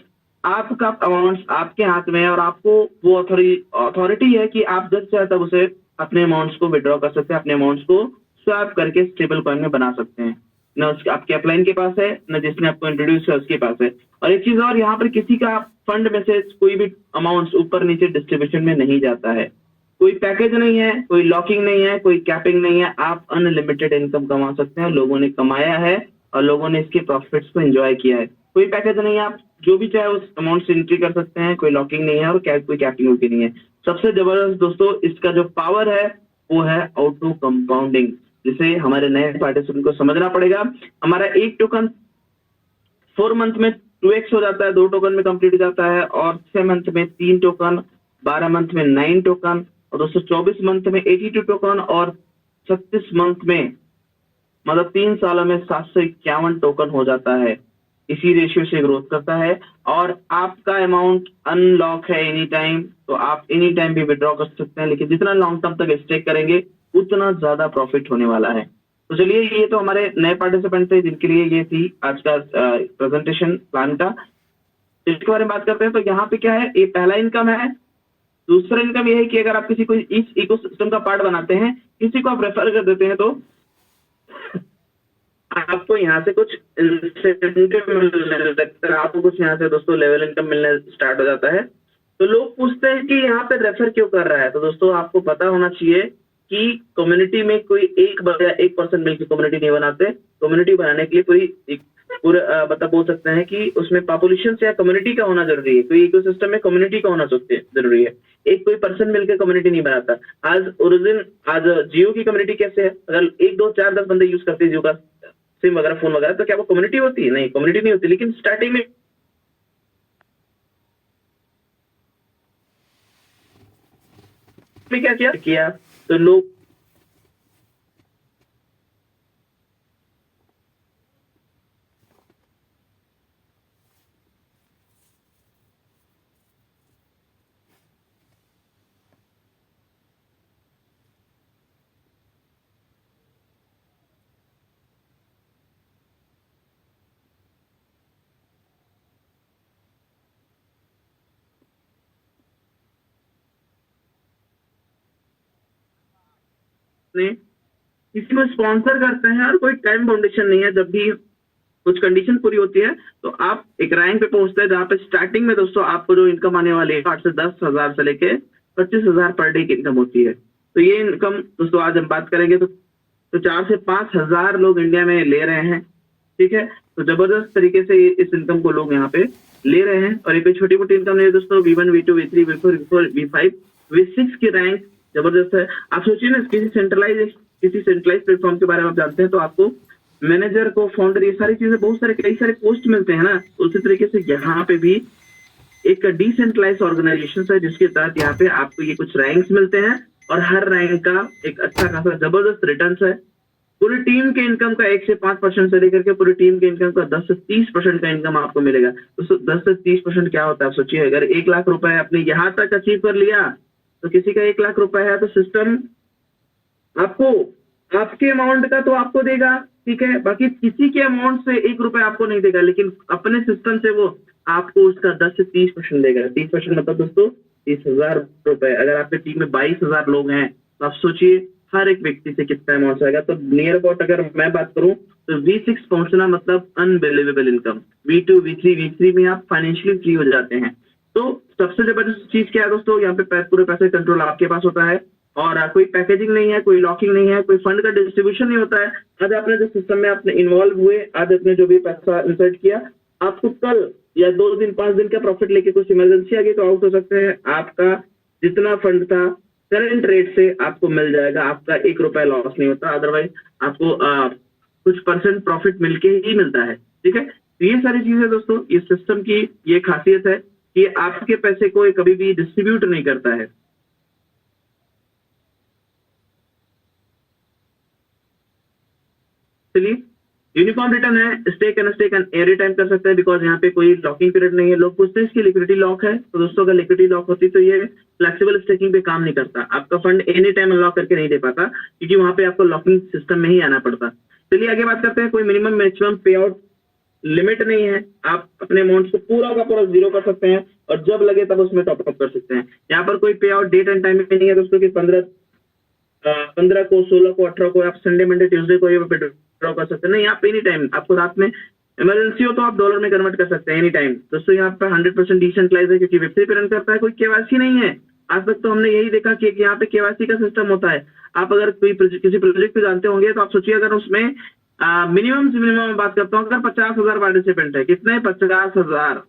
Speaker 1: आपका अमाउंट आपके हाथ में है और आपको वो अथॉरिटी है कि आप जब चाहे तब उसे अपने अमाउंट्स को विड्रॉ कर सकते हैं, अपने अमाउंट्स को स्वैप करके स्टेबल कॉइन में बना सकते हैं। न उसके आपके अपलाइन के पास है, न जिसने आपको इंट्रोड्यूस है उसके पास है। और एक चीज और, यहाँ पर किसी का फंड में से कोई भी अमाउंट्स ऊपर नीचे डिस्ट्रीब्यूशन में नहीं जाता है। कोई पैकेज नहीं है, कोई लॉकिंग नहीं है, कोई कैपिंग नहीं है। आप अनलिमिटेड इनकम कमा सकते हैं। लोगों ने कमाया है और लोगों ने इसके प्रॉफिट्स को एंजॉय किया है। कोई पैकेज नहीं है, आप जो भी चाहे उस अमाउंट से एंट्री कर सकते हैं। कोई लॉकिंग नहीं है और कोई कैपिंग होती नहीं है। सबसे जबरदस्त दोस्तों इसका जो पावर है वो है ऑटो कंपाउंडिंग, जिसे हमारे नए पार्टिसिपेंट को समझना पड़ेगा। हमारा एक टोकन 4 मंथ में 2x हो जाता है, 2 टोकन में कंप्लीट हो जाता है। और 6 मंथ में 3 टोकन, 12 मंथ में 9 टोकन, और दोस्तों 24 मंथ में 82 टोकन, और 36 मंथ में मतलब 3 सालों में 751 टोकन हो जाता है। इसी रेशियो से ग्रोथ करता है। और आपका अमाउंट अनलॉक है एनी टाइम, तो आप एनी टाइम भी विड्रॉ कर सकते हैं। लेकिन जितना लॉन्ग टर्म तक स्टेक करेंगे उतना ज्यादा प्रॉफिट होने वाला है। तो चलिए, ये तो हमारे नए पार्टिसिपेंट थे जिनके लिए ये थी आज का प्रेजेंटेशन प्लान का। इसके बारे में बात करते हैं तो यहाँ पे क्या है, ये पहला इनकम है। दूसरा इनकम ये है कि अगर आप किसी को इस इकोसिस्टम का पार्ट बनाते हैं, किसी को आप रेफर कर देते हैं, तो आपको यहाँ से कुछ इंसेंटिव मिलने लगता है। आपको कुछ यहाँ से दोस्तों लेवल इनकम मिलने स्टार्ट हो जाता है। तो लोग पूछते हैं कि यहाँ पे रेफर क्यों कर रहा है। तो दोस्तों आपको पता होना चाहिए कि कम्युनिटी में कोई 1% मिलकर कम्युनिटी नहीं बनाते। कम्युनिटी बनाने के लिए पूरा मतलब बोल सकते हैं कि उसमें पॉपुलेशन या कम्युनिटी का होना जरूरी है। कोई इकोसिस्टम में कम्युनिटी का होना जरूरी है। एक कोई पर्सन मिलकर कम्युनिटी नहीं बनाता। आज जियो की कम्युनिटी कैसे है? अगर 1 2 4 10 बंदे यूज करते हैं जियो का सिम वगैरह, फोन वगैरह, तो क्या वो कम्युनिटी होती है? नहीं, कम्युनिटी नहीं होती। लेकिन स्टार्टिंग में क्या किया तो लोग किसी को स्पॉन्सर करते हैं और कोई टाइम फाउंडेशन नहीं है। जब भी कुछ कंडीशन पूरी होती है तो आप एक रैंक पे पहुंचते हैं जहाँ पे स्टार्टिंग में दोस्तों आपको जो इनकम आने वाली है 8 से 10 हजार से लेके 25,000 पर डे की इनकम होती है। तो ये इनकम दोस्तों आज हम बात करेंगे तो 4 से 5 हजार लोग इंडिया में ले रहे हैं। ठीक है, तो जबरदस्त तरीके से इस इनकम को लोग यहाँ पे ले रहे हैं। और एक छोटी मोटी इनकम नहीं है दोस्तों। V1 V2 V3 V4 V5 V6 की रैंक जबरदस्त है। आप सोचिए ना, किसी सेंट्रलाइज प्लेटफॉर्म के बारे में आप जानते हैं तो आपको मैनेजर को, फाउंडर, ये सारी चीजें कई सारे पोस्ट मिलते हैं ना। उसी तरीके से यहाँ पे भी एक डिसेंट्रलाइज ऑर्गेनाइजेशन है जिसके तहत यहाँ पे आपको ये कुछ रैंक्स मिलते हैं और हर रैंक का एक अच्छा खासा जबरदस्त रिटर्न है। पूरी टीम के इनकम का 1 से 5% से लेकर के पूरी टीम के इनकम का 10 से 30% का इनकम आपको मिलेगा। तो 10 से 30% क्या होता है आप सोचिए। अगर 1 लाख रुपए आपने यहाँ तक अचीव कर लिया तो किसी का 1 लाख रुपए है तो सिस्टम आपको आपके अमाउंट का तो आपको देगा, ठीक है, बाकी किसी के अमाउंट से 1 रुपए आपको नहीं देगा, लेकिन अपने सिस्टम से वो आपको उसका 10 से 30% देगा। 30% मतलब दोस्तों 30,000 रुपए। अगर आपके टीम में 22,000 लोग हैं तो आप सोचिए हर एक व्यक्ति से कितना अमाउंट आएगा। तो नियर अबाउट अगर मैं बात करूं तो V6 पहुंचना मतलब अनबिलीवेबल इनकम। V2 V3 में आप फाइनेंशियली फ्री हो जाते हैं। तो सबसे जबरदस्त चीज क्या है दोस्तों, यहाँ पे पूरे पैसे कंट्रोल आपके पास होता है और कोई पैकेजिंग नहीं है, कोई लॉकिंग नहीं है, कोई फंड का डिस्ट्रीब्यूशन नहीं होता है। आज आपने जो सिस्टम में आपने इन्वॉल्व हुए, आज आपने जो भी पैसा इंसर्ट किया, आपको कल या 2 दिन 5 दिन का प्रॉफिट लेके कुछ इमरजेंसी आ गई तो आउट हो सकते हैं। आपका जितना फंड था करंट रेट से आपको मिल जाएगा, आपका 1 रुपया लॉस नहीं होता। अदरवाइज आपको कुछ परसेंट प्रॉफिट मिलके ही मिलता है। ठीक है, तो ये सारी चीजें दोस्तों, इस सिस्टम की ये खासियत है कि आपके पैसे को कभी भी डिस्ट्रीब्यूट नहीं करता है। चलिए, यूनिफॉर्म रिटर्न है, स्टेक एंड एवरी टाइम कर सकते हैं बिकॉज यहाँ पे कोई लॉकिंग पीरियड नहीं है। लोग पूछते हैं इसकी लिक्विडिटी लॉक है, तो दोस्तों अगर लिक्विडिटी लॉक होती तो ये फ्लेक्सिबल स्टेकिंग पे काम नहीं करता, आपका फंड एनी टाइम अनलॉक करके नहीं दे पाता, क्योंकि वहां पे आपको लॉकिंग सिस्टम में ही आना पड़ता। चलिए आगे बात करते हैं। कोई मिनिमम मैक्सिमम पे आउट लिमिट नहीं है, आप अपने अमाउंट को पूरा का पूरा जीरो कर सकते हैं और जब लगे तब उसमें टॉप अप कर सकते हैं। यहाँ पर कोई पे आउट डेट एंड टाइम में नहीं है दोस्तों कि 15 को, 16 को, 18 को, आप संडे मंडे ट्यूसडे को ये विड्रॉ कर सकते हैं। नहीं, आप एनी टाइम, आपको रात में इमरजेंसी हो तो आप डॉलर में कन्वर्ट कर सकते हैं एनी टाइम। दोस्तों यहाँ पर 100% डिसेंट्रलाइज है क्योंकि वेब पे रन करता है, कोई केवाईसी नहीं है। आज तक तो हमने यही देखा कि यहाँ पे केवाईसी का सिस्टम होता है। आप अगर कोई किसी प्रोजेक्ट पे जानते होंगे तो आप सोचिए अगर उसमें मिनिमम से मिनिमम बात करता हूँ, अगर 50,000 पार्टिसिपेंट है, कितने 50,000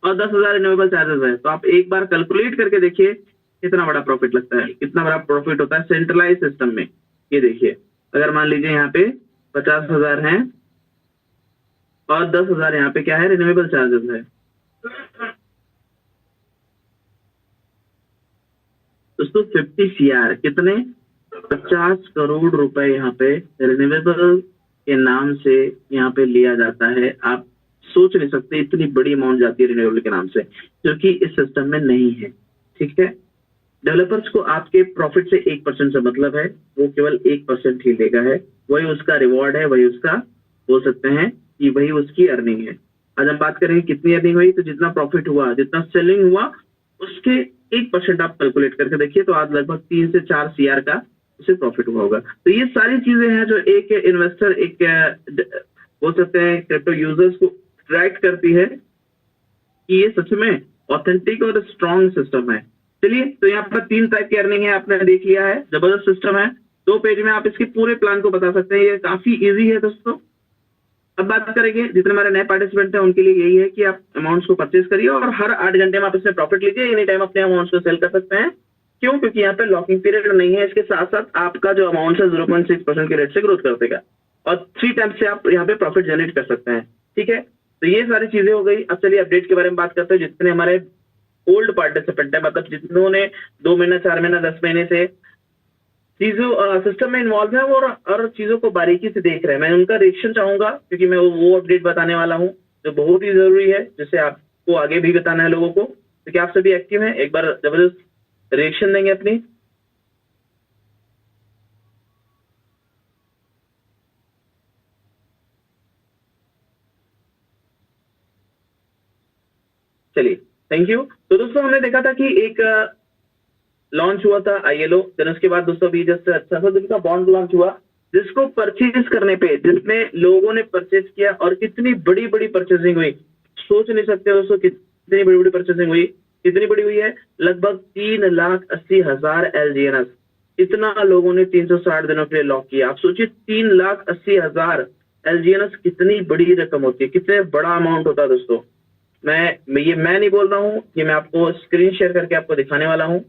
Speaker 1: और 10,000 रिन्यूएबल चार्जेस है, तो आप एक बार कैलकुलेट करके देखिए कितना बड़ा प्रॉफिट लगता है, कितना बड़ा प्रॉफिट होता है सेंट्रलाइज सिस्टम में। ये देखिए, अगर मान लीजिए यहाँ पे 50,000 है और 10,000 यहाँ पे क्या है, रिन्यूएबल चार्जेस है। दोस्तों 50 CR कितने, 50 करोड़ रुपए यहाँ पे रिन्यूएबल के नाम से यहाँ पे लिया जाता है। आप सोच नहीं सकते इतनी बड़ी अमाउंट जाती है रिन्यूएबल के नाम से, जो कि इस सिस्टम में नहीं है। ठीक है, डेवलपर्स को आपके प्रॉफिट से 1% से मतलब है, वो केवल 1% ही लेगा है, वही उसका रिवॉर्ड है, वही उसका बोल सकते हैं कि वही उसकी अर्निंग है। आज हम बात करेंगे कितनी अर्निंग हुई, तो जितना प्रॉफिट हुआ, जितना सेलिंग हुआ, उसके 1% आप कैलकुलेट करके देखिए तो आज लगभग 3 से 4 CR का उसे प्रॉफिट हुआ होगा। तो ये सारी चीजें हैं जो एक इन्वेस्टर, एक बोल सकते हैं क्रिप्टो यूजर्स को अट्रैक्ट करती है कि ये सच में ऑथेंटिक और स्ट्रॉन्ग सिस्टम है। चलिए, तो यहाँ पर 3 टाइप की अर्निंग है, आपने देख लिया है, जबरदस्त सिस्टम है। 2 पेज में आप इसके पूरे प्लान को बता सकते हैं, ये काफी इजी है दोस्तों। अब बात करेंगे, जितने हमारे नए पार्टिसिपेंट हैं उनके लिए यही है कि आप अमाउंट्स को परचेज करिए और हर 8 घंटे में आप इसमें प्रॉफिट लीजिए, एनी टाइम अपने अमाउंट्स को सेल कर सकते हैं। क्यों? क्योंकि यहाँ पे लॉकिंग पीरियड नहीं है। इसके साथ साथ आपका जो अमाउंट है 0.6% के रेट से ग्रोथ कर देगा और 3 टाइम्स से आप यहाँ पे प्रॉफिट जनरेट कर सकते हैं। ठीक है, तो ये सारी चीजें हो गई। अब चलिए अपडेट के बारे में बात करते हैं। जितने हमारे ओल्ड पार्टिसिपेंट है, मतलब जिन्होंने 2 महीना, 4 महीना, 10 महीने से चीजों सिस्टम में इन्वॉल्व है और चीजों को बारीकी से देख रहे हैं, मैं उनका रिएक्शन चाहूंगा क्योंकि मैं वो अपडेट बताने वाला हूँ जो बहुत ही जरूरी है, जिससे आपको आगे भी बताना है लोगों को। तो क्या आप सभी एक्टिव हैं? एक बार जबरदस्त रिएक्शन देंगे अपनी। चलिए, थैंक यू। तो दोस्तों हमने देखा था कि एक लॉन्च हुआ था ILO, फिर उसके बाद दोस्तों भी जस्ट 600 दिन का बॉन्ड लॉन्च हुआ, जिसको परचेज करने पे जितने लोगों ने परचेज किया और कितनी बड़ी बड़ी परचेजिंग हुई, सोच नहीं सकते दोस्तों कितनी बड़ी बड़ी परचेजिंग हुई। कितनी बड़ी हुई है? लगभग 3,80,000 LGNS। इतना लोगों ने 360 दिनों के लिए लॉक किया। आप सोचिए 3,80,000 LGNS कितनी बड़ी रकम होती है, कितने बड़ा अमाउंट होता है दोस्तों। मैं नहीं बोल रहा हूँ, ये मैं आपको स्क्रीन शेयर करके आपको दिखाने वाला हूँ।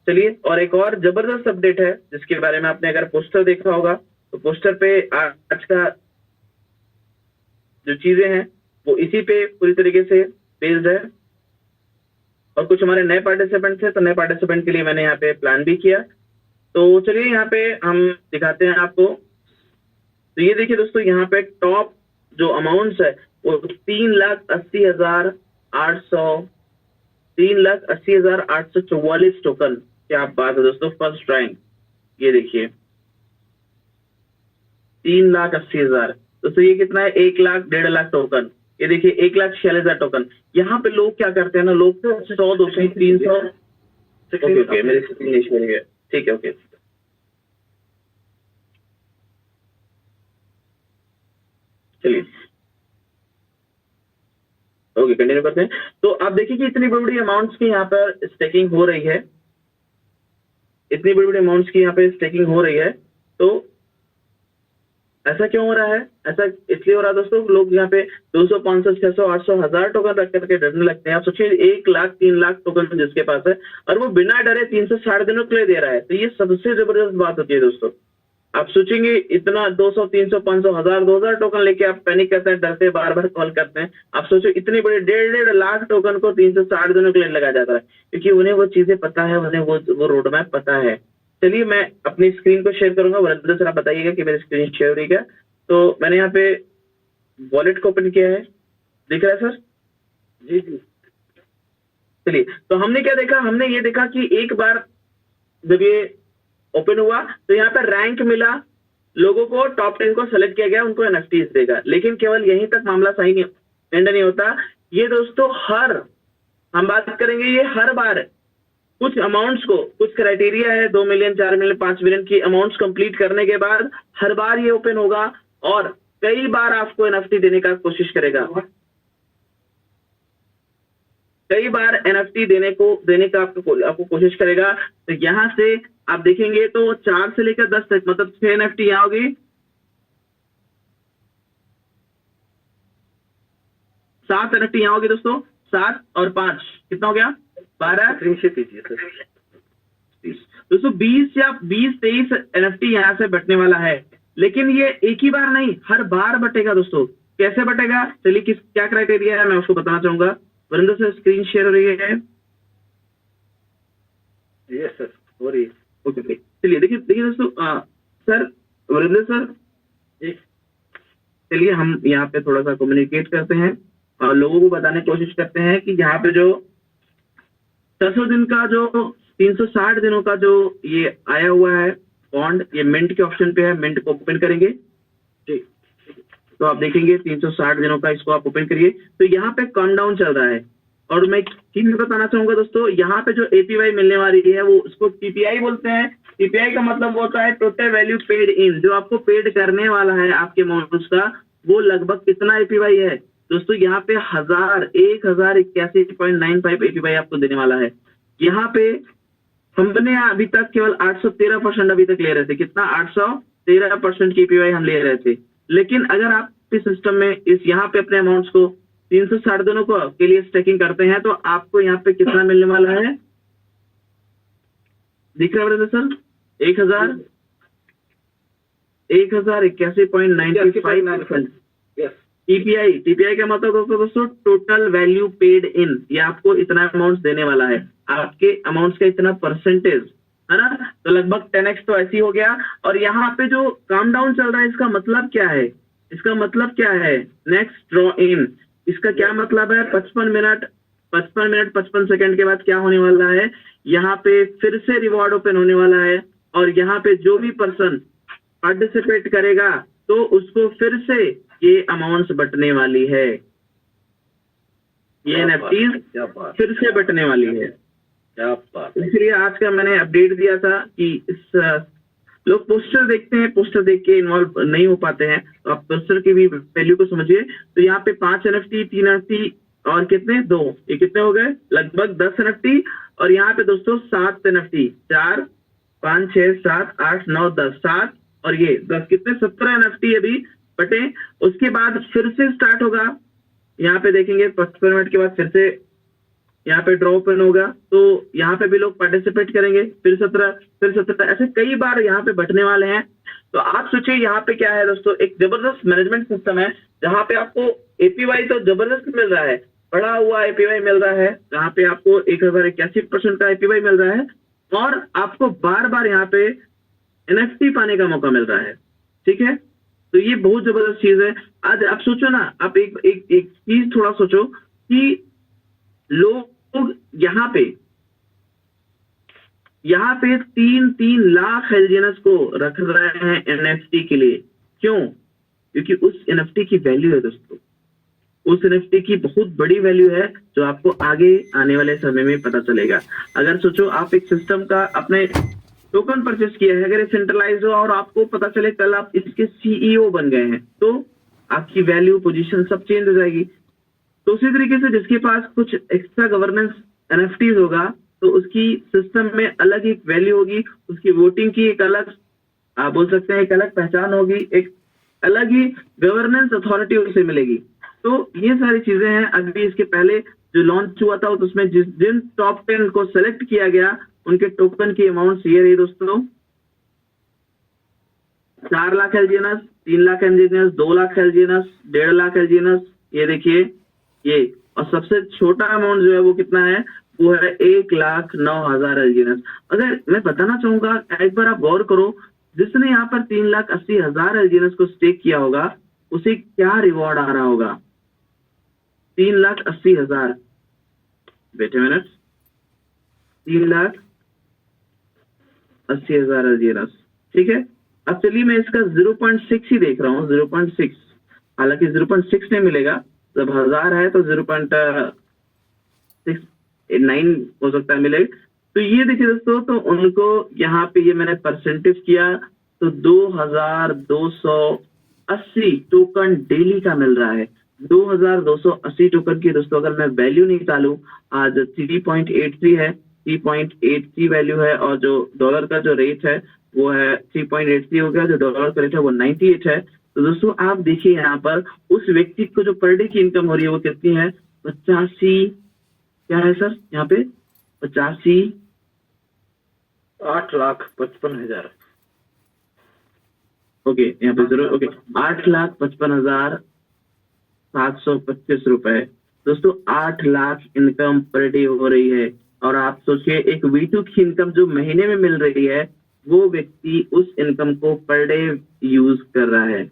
Speaker 1: चलिए, और एक और जबरदस्त अपडेट है जिसके बारे में आपने अगर पोस्टर देखा होगा तो पोस्टर पे आज का जो चीजें हैं वो इसी पे पूरी तरीके से बेस्ड है। और कुछ हमारे नए पार्टिसिपेंट थे, तो नए पार्टिसिपेंट के लिए मैंने यहाँ पे प्लान भी किया। तो चलिए यहाँ पे हम दिखाते हैं आपको। तो ये देखिए दोस्तों, यहाँ पे टॉप जो अमाउंट्स है वो 3,80,844 टोकन। क्या बात है दोस्तों, फर्स्ट रैंक। ये देखिए 3,80,000। दोस्तों ये कितना है? 1 लाख 1.5 लाख टोकन। ये देखिए 1,46,000 टोकन। यहाँ पे लोग क्या करते हैं ना, लोग 100, 200, 300। ओके, मेरी स्क्रीन नहीं छोड़ गया। ठीक है, ओके। चलिए ओके कंटिन्यू करते हैं। तो आप देखिए कि इतनी बड़ी बड़ी अमाउंट्स की यहाँ पर स्टेकिंग हो रही है, इतनी बड़ी बड़ी अमाउंट्स की यहाँ पे स्टेकिंग हो रही है। तो ऐसा क्यों हो रहा है? ऐसा इसलिए हो रहा है दोस्तों, लोग यहाँ पे 200, 500, 600, 800, 1000 टोकन रख करके डरने लगते हैं। आप सोचिए 1 लाख 3 लाख टोकन जिसके पास है और वो बिना डरे 360 दिनों के लिए दे रहा है, तो ये सबसे जबरदस्त बात होती है दोस्तों। आप सोचेंगे इतना 200, 300, 500, 1000, 2000 टोकन लेके आप पैनिक करते हैं, डरते हैं, बार बार कॉल करते हैं। आप सोचो इतनी बड़ी 1.5 लाख टोकन को 360 दिनों के लिए लगाया जाता है, क्योंकि उन्हें वो चीजें पता है, उन्हें वो रोड मैप पता है। चलिए मैं अपनी स्क्रीन को शेयर करूंगा, वरिंदर सर आप बताइएगा कि मेरी स्क्रीन शेयर हो रही है। तो मैंने यहाँ पे वॉलेट को ओपन किया है, दिख रहा है सर?
Speaker 2: जी जी।
Speaker 1: चलिए तो हमने क्या देखा, हमने ये देखा कि एक बार जब ये ओपन हुआ तो यहाँ पर रैंक मिला लोगों को, टॉप 10 को सेलेक्ट किया गया, उनको एनएफटीज देगा। लेकिन केवल यहीं तक मामला सही नहीं एंड नहीं होता ये दोस्तों। हम बात करेंगे ये हर बार कुछ अमाउंट्स को, कुछ क्राइटेरिया है 2 मिलियन, 4 मिलियन, 5 मिलियन की अमाउंट्स कंप्लीट करने के बाद हर बार ये ओपन होगा और कई बार आपको एनएफटी देने का कोशिश करेगा, कई बार एनएफटी देने का आपको कोशिश करेगा। तो यहां से आप देखेंगे तो 4 से लेकर 10 तक, मतलब 6 एनएफटी यहां होगी, 7 एनएफटी यहां होगी दोस्तों, 7 और 5 कितना हो गया? 12। दोस्तों 20 या 20-23 एनएफटी यहां से बटने वाला है, लेकिन ये एक ही बार नहीं, हर बार बटेगा दोस्तों। कैसे बटेगा? चलिए क्या क्राइटेरिया है मैं उसको बताना चाहूंगा। वरिंदर सर स्क्रीन शेयर हो रही है?
Speaker 2: यस सर हो रही है।
Speaker 1: ओके चलिए देखिए दोस्तों, सर वरिंदर सर
Speaker 2: जी,
Speaker 1: चलिए हम यहाँ पे थोड़ा सा कम्युनिकेट करते हैं और लोगों को बताने की कोशिश करते हैं कि यहाँ पे जो 600 दिन का, जो 360 दिनों का जो ये आया हुआ है बॉन्ड, ये मिंट के ऑप्शन पे है, मिंट को ओपन करेंगे। ठीक, तो आप देखेंगे 360 दिनों का, इसको आप ओपन करिए तो यहाँ पे काउंटडाउन चल रहा है। और मैं चीज बताना चाहूंगा दोस्तों, यहाँ पे जो एपीवाई मिलने वाली है वो उसको टीपीआई बोलते हैं। टीपीआई का मतलब होता है टोटल वैल्यू पेड इन, जो आपको पेड करने वाला है आपके अमाउंट का, वो लगभग कितना एपीवाई है दोस्तों? यहाँ पे 1081.95 एपीवाई आपको देने वाला है। यहाँ पे हमने अभी तक केवल 813% अभी तक ले रहे थे, कितना? 813% की एपीवाई हम ले रहे थे। लेकिन अगर आप इस सिस्टम में यहाँ पे अपने अमाउंट्स को 360 दिनों के लिए स्टेकिंग करते हैं तो आपको यहाँ पे कितना मिलने वाला है? दिख रहा है सर? 1081.95%। टीपीआई का मतलब दोस्तों टोटल वैल्यू पेड इन, ये आपको इतना अमाउंट देने वाला है, आपके अमाउंट का इतना परसेंटेज है ना। तो लगभग 10x तो ऐसी हो गया। और यहाँ पे जो काम डाउन चल रहा है इसका मतलब क्या है? इसका मतलब क्या है? नेक्स्ट ड्रॉ इन, इसका क्या मतलब है? 55 मिनट 55 सेकंड के बाद क्या होने वाला है? यहाँ पे फिर से रिवॉर्ड ओपन होने वाला है और यहाँ पे जो भी पर्सन पार्टिसिपेट करेगा तो उसको फिर से ये अमाउंट्स बटने वाली है, ये एनएफटीज फिर से बटने वाली है।
Speaker 2: क्या बात।
Speaker 1: इसलिए आज का मैंने अपडेट दिया था कि इस लोग पोस्टर देखते हैं, पोस्टर देख के इन्वॉल्व नहीं हो पाते हैं, तो आप पोस्टर की भी वैल्यू को समझिए। तो यहाँ पे 5 एनएफटी, 3 एनएफटी और कितने? 2, ये कितने हो गए? लगभग 10 एनएफटी। और यहाँ पे दोस्तों 7 एनएफटी, 4, 5, 6, 7, 8, 9, 10, 7 और ये 10, कितने? 17 एनएफटी अभी बटे। उसके बाद फिर से स्टार्ट होगा, यहाँ पे देखेंगे 55 मिनट के बाद फिर से यहाँ पे ड्रॉ ओपन होगा, तो यहाँ पे भी लोग पार्टिसिपेट करेंगे, फिर 17, ऐसे कई बार यहाँ पे बटने वाले हैं। तो आप सोचिए यहाँ पे क्या है दोस्तों, एक जबरदस्त मैनेजमेंट सिस्टम है जहाँ पे आपको एपीवाई तो जबरदस्त मिल रहा है, बढ़ा हुआ एपीवाई मिल रहा है, जहाँ पे आपको 1081% का एपीवाई मिल रहा है और आपको बार बार यहाँ पे एनएफटी पाने का मौका मिल रहा है। ठीक है, तो ये बहुत जबरदस्त चीज है। आज आप सोचो ना, आप एक चीज थोड़ा सोचो कि लोग यहाँ पे 3 लाख एलजीएनएस को रख रहे हैं एनएफटी के लिए। क्यों? क्योंकि उस एनएफटी की वैल्यू है दोस्तों, उस एनएफटी की बहुत बड़ी वैल्यू है जो आपको आगे आने वाले समय में पता चलेगा। अगर सोचो आप एक सिस्टम का अपने टोकन परचेस किया है, अगर ये सेंट्रलाइज हो और आपको पता चले कल आप इसके सीईओ बन गए हैं, तो आपकी वैल्यू पोजीशन सब चेंज हो जाएगी। तो उसी तरीके से जिसके पास कुछ एक्स्ट्रा गवर्नेंस एनएफटीज होगा तो उसकी सिस्टम में अलग एक वैल्यू होगी, उसकी वोटिंग की एक अलग, आप बोल सकते हैं एक अलग पहचान होगी, एक अलग ही गवर्नेंस अथॉरिटी उसे मिलेगी। तो ये सारी चीजें हैं। अभी इसके पहले जो लॉन्च हुआ था तो उसमें जिन टॉप 10 को सेलेक्ट किया गया उनके टोकन की अमाउंट ये रही दोस्तों, 4 लाख एलजीएनएस, 3 लाख एलजीएनएस, 2 लाख एलजीएनएस, 1.5 लाख एलजीएनएस, ये देखिए ये। और सबसे छोटा अमाउंट जो है वो कितना है, वो है 1,09,000 एलजीएनएस। अगर मैं बताना चाहूंगा, एक बार आप गौर करो, जिसने यहाँ पर 3,80,000 एलजीएनएस को स्टेक किया होगा उसे क्या रिवॉर्ड आ रहा होगा, 3,80,000, वेट अ मिनट, 3,80,000 एलजीएनएस, ठीक है। अब चलिए मैं इसका 0.6 ही देख रहा हूँ, 0.6, हालांकि 0.6 नहीं मिलेगा, जब 1000 है तो 0.69 हो सकता है मिलेगा। तो ये देखिए दोस्तों, तो उनको यहाँ पे ये मैंने परसेंटेज किया तो 2,280 टोकन डेली का मिल रहा है। 2,280 टोकन की दोस्तों अगर मैं वैल्यू निकालूं, आज 3.83 है, 3.83 वैल्यू है, और जो डॉलर का जो रेट है वो है 3.83 हो गया, जो डॉलर का रेट है वो 98 है। तो दोस्तों आप देखिए यहाँ पर उस व्यक्ति को जो पर डे की इनकम हो रही है वो कितनी है, 85, क्या है सर यहाँ पे, 85,
Speaker 2: 8,55,000,
Speaker 1: ओके यहाँ पे जरूर, ओके 8,55,725 रुपए। दोस्तों 8 लाख इनकम पर डे हो रही है, और आप सोचिए एक V2 की इनकम जो महीने में मिल रही है, वो व्यक्ति उस इनकम को पर डे यूज कर रहा है।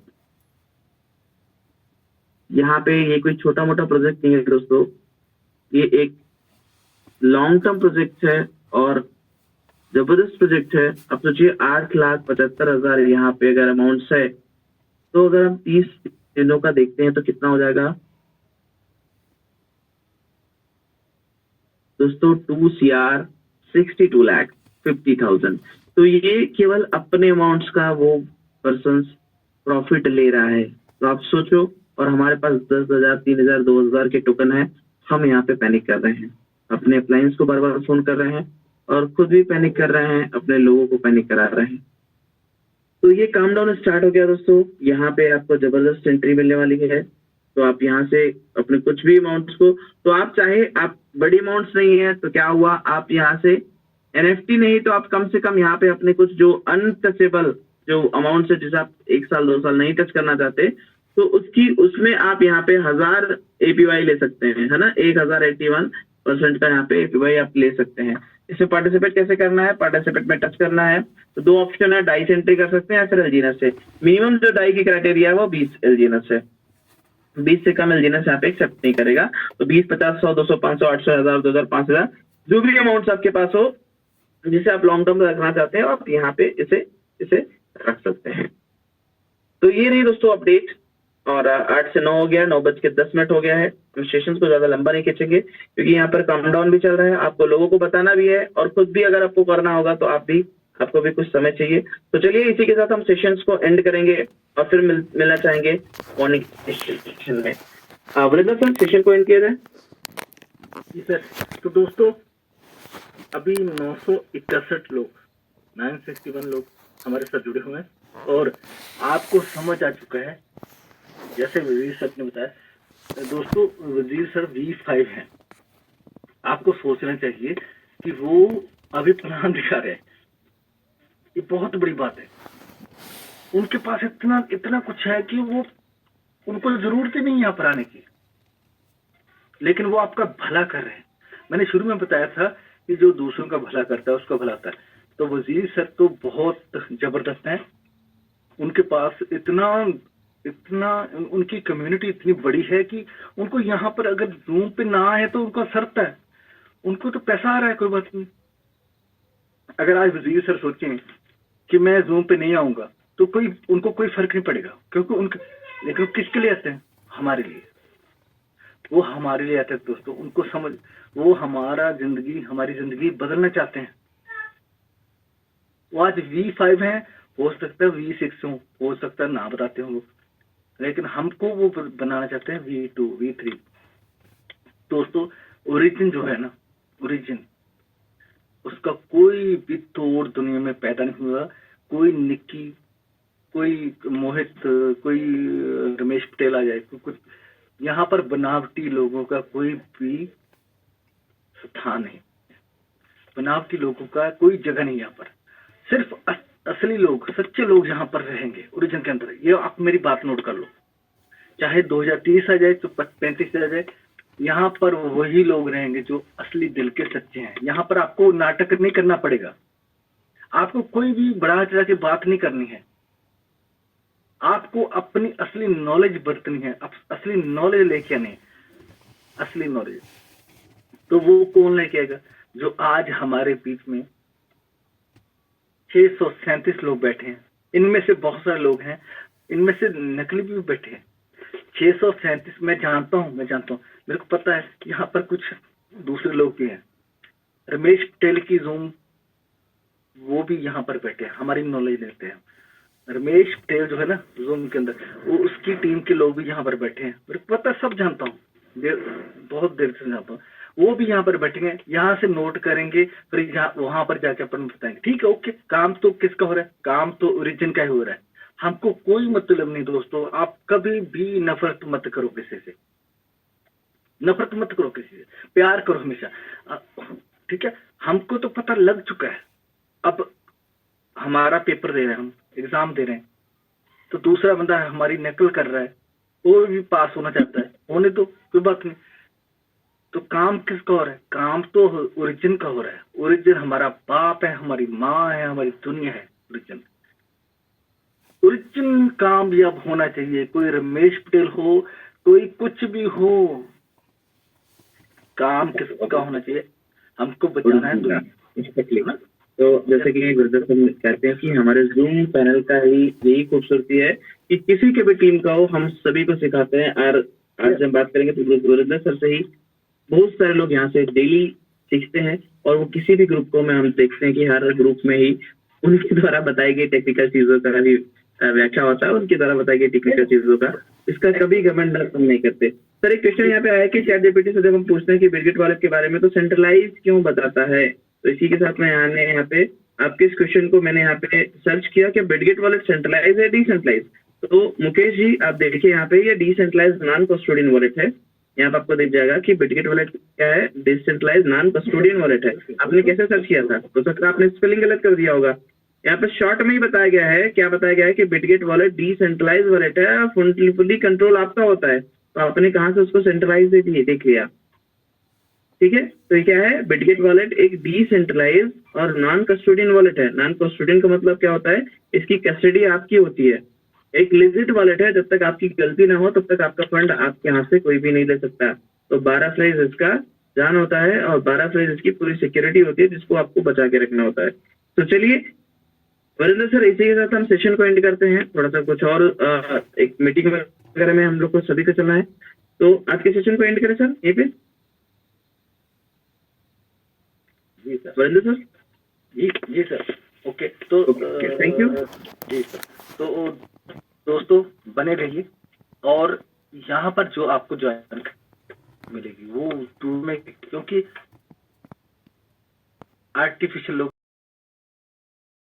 Speaker 1: यहाँ पे ये कोई छोटा मोटा प्रोजेक्ट नहीं है दोस्तों, ये एक लॉन्ग टर्म प्रोजेक्ट है और जबरदस्त प्रोजेक्ट है। अब सोचिए 8,75,000 यहाँ पे अगर अमाउंट है, तो अगर हम 30 दिनों का देखते हैं तो कितना हो जाएगा दोस्तों, 2,62,50,000। तो ये केवल अपने अमाउंट्स का वो पर्सन प्रॉफिट ले रहा है। तो आप सोचो, और हमारे पास 10,000, 3,000, 2,000 के टोकन है, हम यहाँ पे पैनिक कर रहे हैं, अपने अप्लायंस को बार बार फोन कर रहे हैं और खुद भी पैनिक कर रहे हैं, अपने लोगों को पैनिक करा रहे हैं। तो ये काम डाउन स्टार्ट हो गया दोस्तों। यहाँ पे आपको जबरदस्त एंट्री मिलने वाली है। तो आप यहाँ से अपने कुछ भी अमाउंट्स को, तो आप चाहे आप बड़ी अमाउंट्स नहीं है तो क्या हुआ, आप यहाँ से एनएफटी नहीं तो आप कम से कम यहाँ पे अपने कुछ जो अनटचेबल जो अमाउंट है, जिसे आप 1 साल 2 साल नहीं टच करना चाहते, तो उसमें आप यहाँ पे 1000 एपीवाई ले सकते हैं, है ना, 1081% का यहाँ पे एपीवाई आप ले सकते हैं। इसमें पार्टिसिपेट कैसे करना है, पार्टिसिपेट में टच करना है तो 2 ऑप्शन है, डाई से एंट्री कर सकते हैं या फिर एलजीएनएस से। मिनिमम जो डाई की क्राइटेरिया है वो 20 एलजीएनएस है, 20 से कम एलजीएनएस यहाँ पे एक्सेप्ट नहीं करेगा। तो 20, 50, 100, 200, 500, 800, 1000, 2000, 5000, जो भी अमाउंट आपके पास हो जिसे आप लॉन्ग टर्म रखना चाहते हैं, आप यहाँ पे इसे रख सकते हैं। तो ये नहीं दोस्तों अपडेट, और 8 से 9 हो गया, 9:10 हो गया है। हम सेशन को ज्यादा लंबा नहीं खींचेंगे क्योंकि यहाँ पर काम डाउन भी चल रहा है, आपको लोगों को बताना भी है, और खुद भी अगर आपको करना होगा तो आपको भी कुछ समय चाहिए। तो चलिए इसी के साथ हम सेशंस को एंड करेंगे और फिर मिलना चाहेंगे मॉर्निंग सेशन में। वृंदा सर, सेशन को एंड किया जाए।
Speaker 2: जी सर। तो दोस्तों अभी 961 लोग, 961 लोग हमारे साथ जुड़े हुए हैं, और आपको समझ आ चुका है जैसे वजीर सर ने बताया। दोस्तों वजीर सर V5 हैं, आपको सोचना चाहिए कि वो अभी प्लान दिखा रहे हैं, ये बहुत बड़ी बात है। उनके पास इतना कुछ है कि वो उनको जरूरत ही नहीं है यहाँ पर आने की, लेकिन वो आपका भला कर रहे हैं। मैंने शुरू में बताया था कि जो दूसरों का भला करता है उसका भला होता है। तो वजीर सर तो बहुत जबरदस्त हैं, उनके पास इतना उनकी कम्युनिटी इतनी बड़ी है कि उनको यहाँ पर अगर जूम पे ना आए तो उनका सरता है, उनको तो पैसा आ रहा है, कोई बात नहीं। अगर आज वजीर सर सोचें कि मैं जूम पे नहीं आऊंगा तो उनको कोई फर्क नहीं पड़ेगा, क्योंकि लेकिन किसके लिए आते हैं, हमारे लिए। वो हमारे लिए आते हैं दोस्तों, उनको समझ, वो हमारी जिंदगी बदलना चाहते हैं। वो आज V5 हैं, हो सकता है V6 हो सकता है ना बताते हो, लेकिन हमको वो बनाना चाहते हैं V2 V3। दोस्तों ओरिजिन जो है ना, ओरिजिन उसका कोई भी तोड़ दुनिया में पैदा नहीं हुआ। कोई निक्की, कोई मोहित, कोई रमेश पटेल आ जाए, कुछ यहाँ पर बनावटी लोगों का कोई भी स्थान नहीं, बनावटी लोगों का कोई जगह नहीं यहाँ पर। सिर्फ असली लोग, सच्चे लोग यहाँ पर रहेंगे ओरिजिन के अंदर। ये आप मेरी बात नोट कर लो, चाहे 2030 आ जाए तो 35 आ जाए, यहाँ पर वही लोग रहेंगे जो असली दिल के सच्चे हैं। यहाँ पर आपको नाटक नहीं करना पड़ेगा, आपको कोई भी बढ़ा चढ़ा के बात नहीं करनी है, आपको अपनी असली नॉलेज बरतनी है, असली नॉलेज लेके आनी है, असली नॉलेज। तो वो कौन लेके आएगा? जो आज हमारे बीच में 637 लोग बैठे हैं, इनमें से बहुत सारे लोग हैं, इनमें से नकली भी बैठे हैं। 637 मैं जानता हूँ, मेरे को पता है यहाँ पर कुछ दूसरे लोग भी हैं। रमेश पटेल की जूम वो भी यहाँ पर बैठे हैं, हमारी नॉलेज लेते हैं। रमेश पटेल जो है ना जूम के अंदर, वो उसकी टीम के लोग भी यहाँ पर बैठे हैं, मेरे को पता है, सब जानता हूँ, बहुत देर से जानता हूँ। वो भी यहाँ पर बैठेंगे, यहाँ से नोट करेंगे, फिर वहां पर जाके अपन बताएंगे। ठीक है, ओके। काम तो किसका हो रहा है? काम तो ओरिजिन का ही हो रहा है। हमको कोई मतलब नहीं दोस्तों, आप कभी भी नफरत मत करो किसी से, नफरत मत करो किसी से, प्यार करो हमेशा। ठीक है, हमको तो पता लग चुका है। अब हमारा पेपर दे रहे हैं, हम एग्जाम दे रहे हैं, तो दूसरा बंदा हमारी नकल कर रहा है, वो भी पास होना चाहता है, होने दो, कोई बात नहीं। तो काम किसका हो रहा है? काम तो ओरिजिन का हो रहा है। ओरिजिन हमारा बाप है, हमारी माँ है, हमारी दुनिया है। ओरिजिन कामयाब होना चाहिए, कोई रमेश पटेल हो, कोई कुछ भी हो, काम किसका होना चाहिए? हमको बचाना है दुनिया।
Speaker 3: तो जैसे कि गुरुदत्त हम कहते हैं कि हमारे जूम पैनल का ही यही खूबसूरती है कि किसी के भी टीम का हो, हम सभी को सिखाते हैं। और आज जब बात करेंगे तो गुरुदत्त सर से ही बहुत सारे लोग यहाँ से डेली सीखते हैं। और वो किसी भी ग्रुप को में हम देखते हैं कि हर ग्रुप में ही उनके द्वारा बताई गई टेक्निकल चीजों का भी व्याख्या होता है, उनके द्वारा बताई गई टेक्निकल चीजों का। इसका कभी घमंड हम नहीं करते। सर एक क्वेश्चन यहाँ पे आया कि ChatGPT से जब हम पूछते हैं कि बिटगेट वॉलेट के बारे में तो सेंट्रलाइज क्यों बताता है, तो इसी के साथ मैं यहाँ पे आपके इस क्वेश्चन को मैंने यहाँ पे सर्च किया कि बिटगेट वॉलेट सेंट्रलाइज है डिसेंट्रलाइज। तो मुकेश जी आप देखिए यहाँ पे ये डिसेंट्रलाइज नॉन कस्टोडियन वॉलेट है। यहाँ पे आपको दिख जाएगा कि बिटगेट वॉलेट क्या है, डिसेंट्रलाइज नॉन कस्टोडियन वॉलेट है। आपने कैसे सर्च किया था? हो सकता है आपने स्पेलिंग गलत कर दिया होगा। यहाँ पे शॉर्ट में ही बताया गया है, क्या बताया गया है कि बिटगेट वॉलेट डिसेंट्रलाइज वॉलेट है, फुली कंट्रोल आपका होता है। तो आपने कहाँ से उसको सेंट्रलाइज देख लिया? ठीक है, तो ये क्या है? बिटगेट वॉलेट एक डिसेंट्रलाइज और नॉन कस्टोडियन वॉलेट है। नॉन कस्टोडियन का मतलब क्या होता है? इसकी कस्टडी आपकी होती है। एक लिजिट वॉलेट है, जब तक आपकी गलती ना हो तब तक आपका फंड आपके हाथ से कोई भी नहीं ले सकता। तो 12 फ्रेज इसका जान होता है और 12 फ्रेज इसकी पूरी सिक्योरिटी होती है, जिसको आपको बचा के रखना होता है। तो चलिए वरिंदर सर, इसी के साथ हम सेशन को एंड करते हैं। थोड़ा सा कुछ और एक मीटिंग वगैरह में हम लोग को सभी को चलना है, तो आज के सेशन को एंड करें सर यहीं पे।
Speaker 2: जी सर,
Speaker 3: वरिंदर सर।
Speaker 2: जी सर, ओके। तो
Speaker 3: थैंक यू
Speaker 2: जी सर। तो दोस्तों बने रहिए, और यहाँ पर जो आपको ज्वाइन मिलेगी वो टूर में, क्योंकि आर्टिफिशियल लोग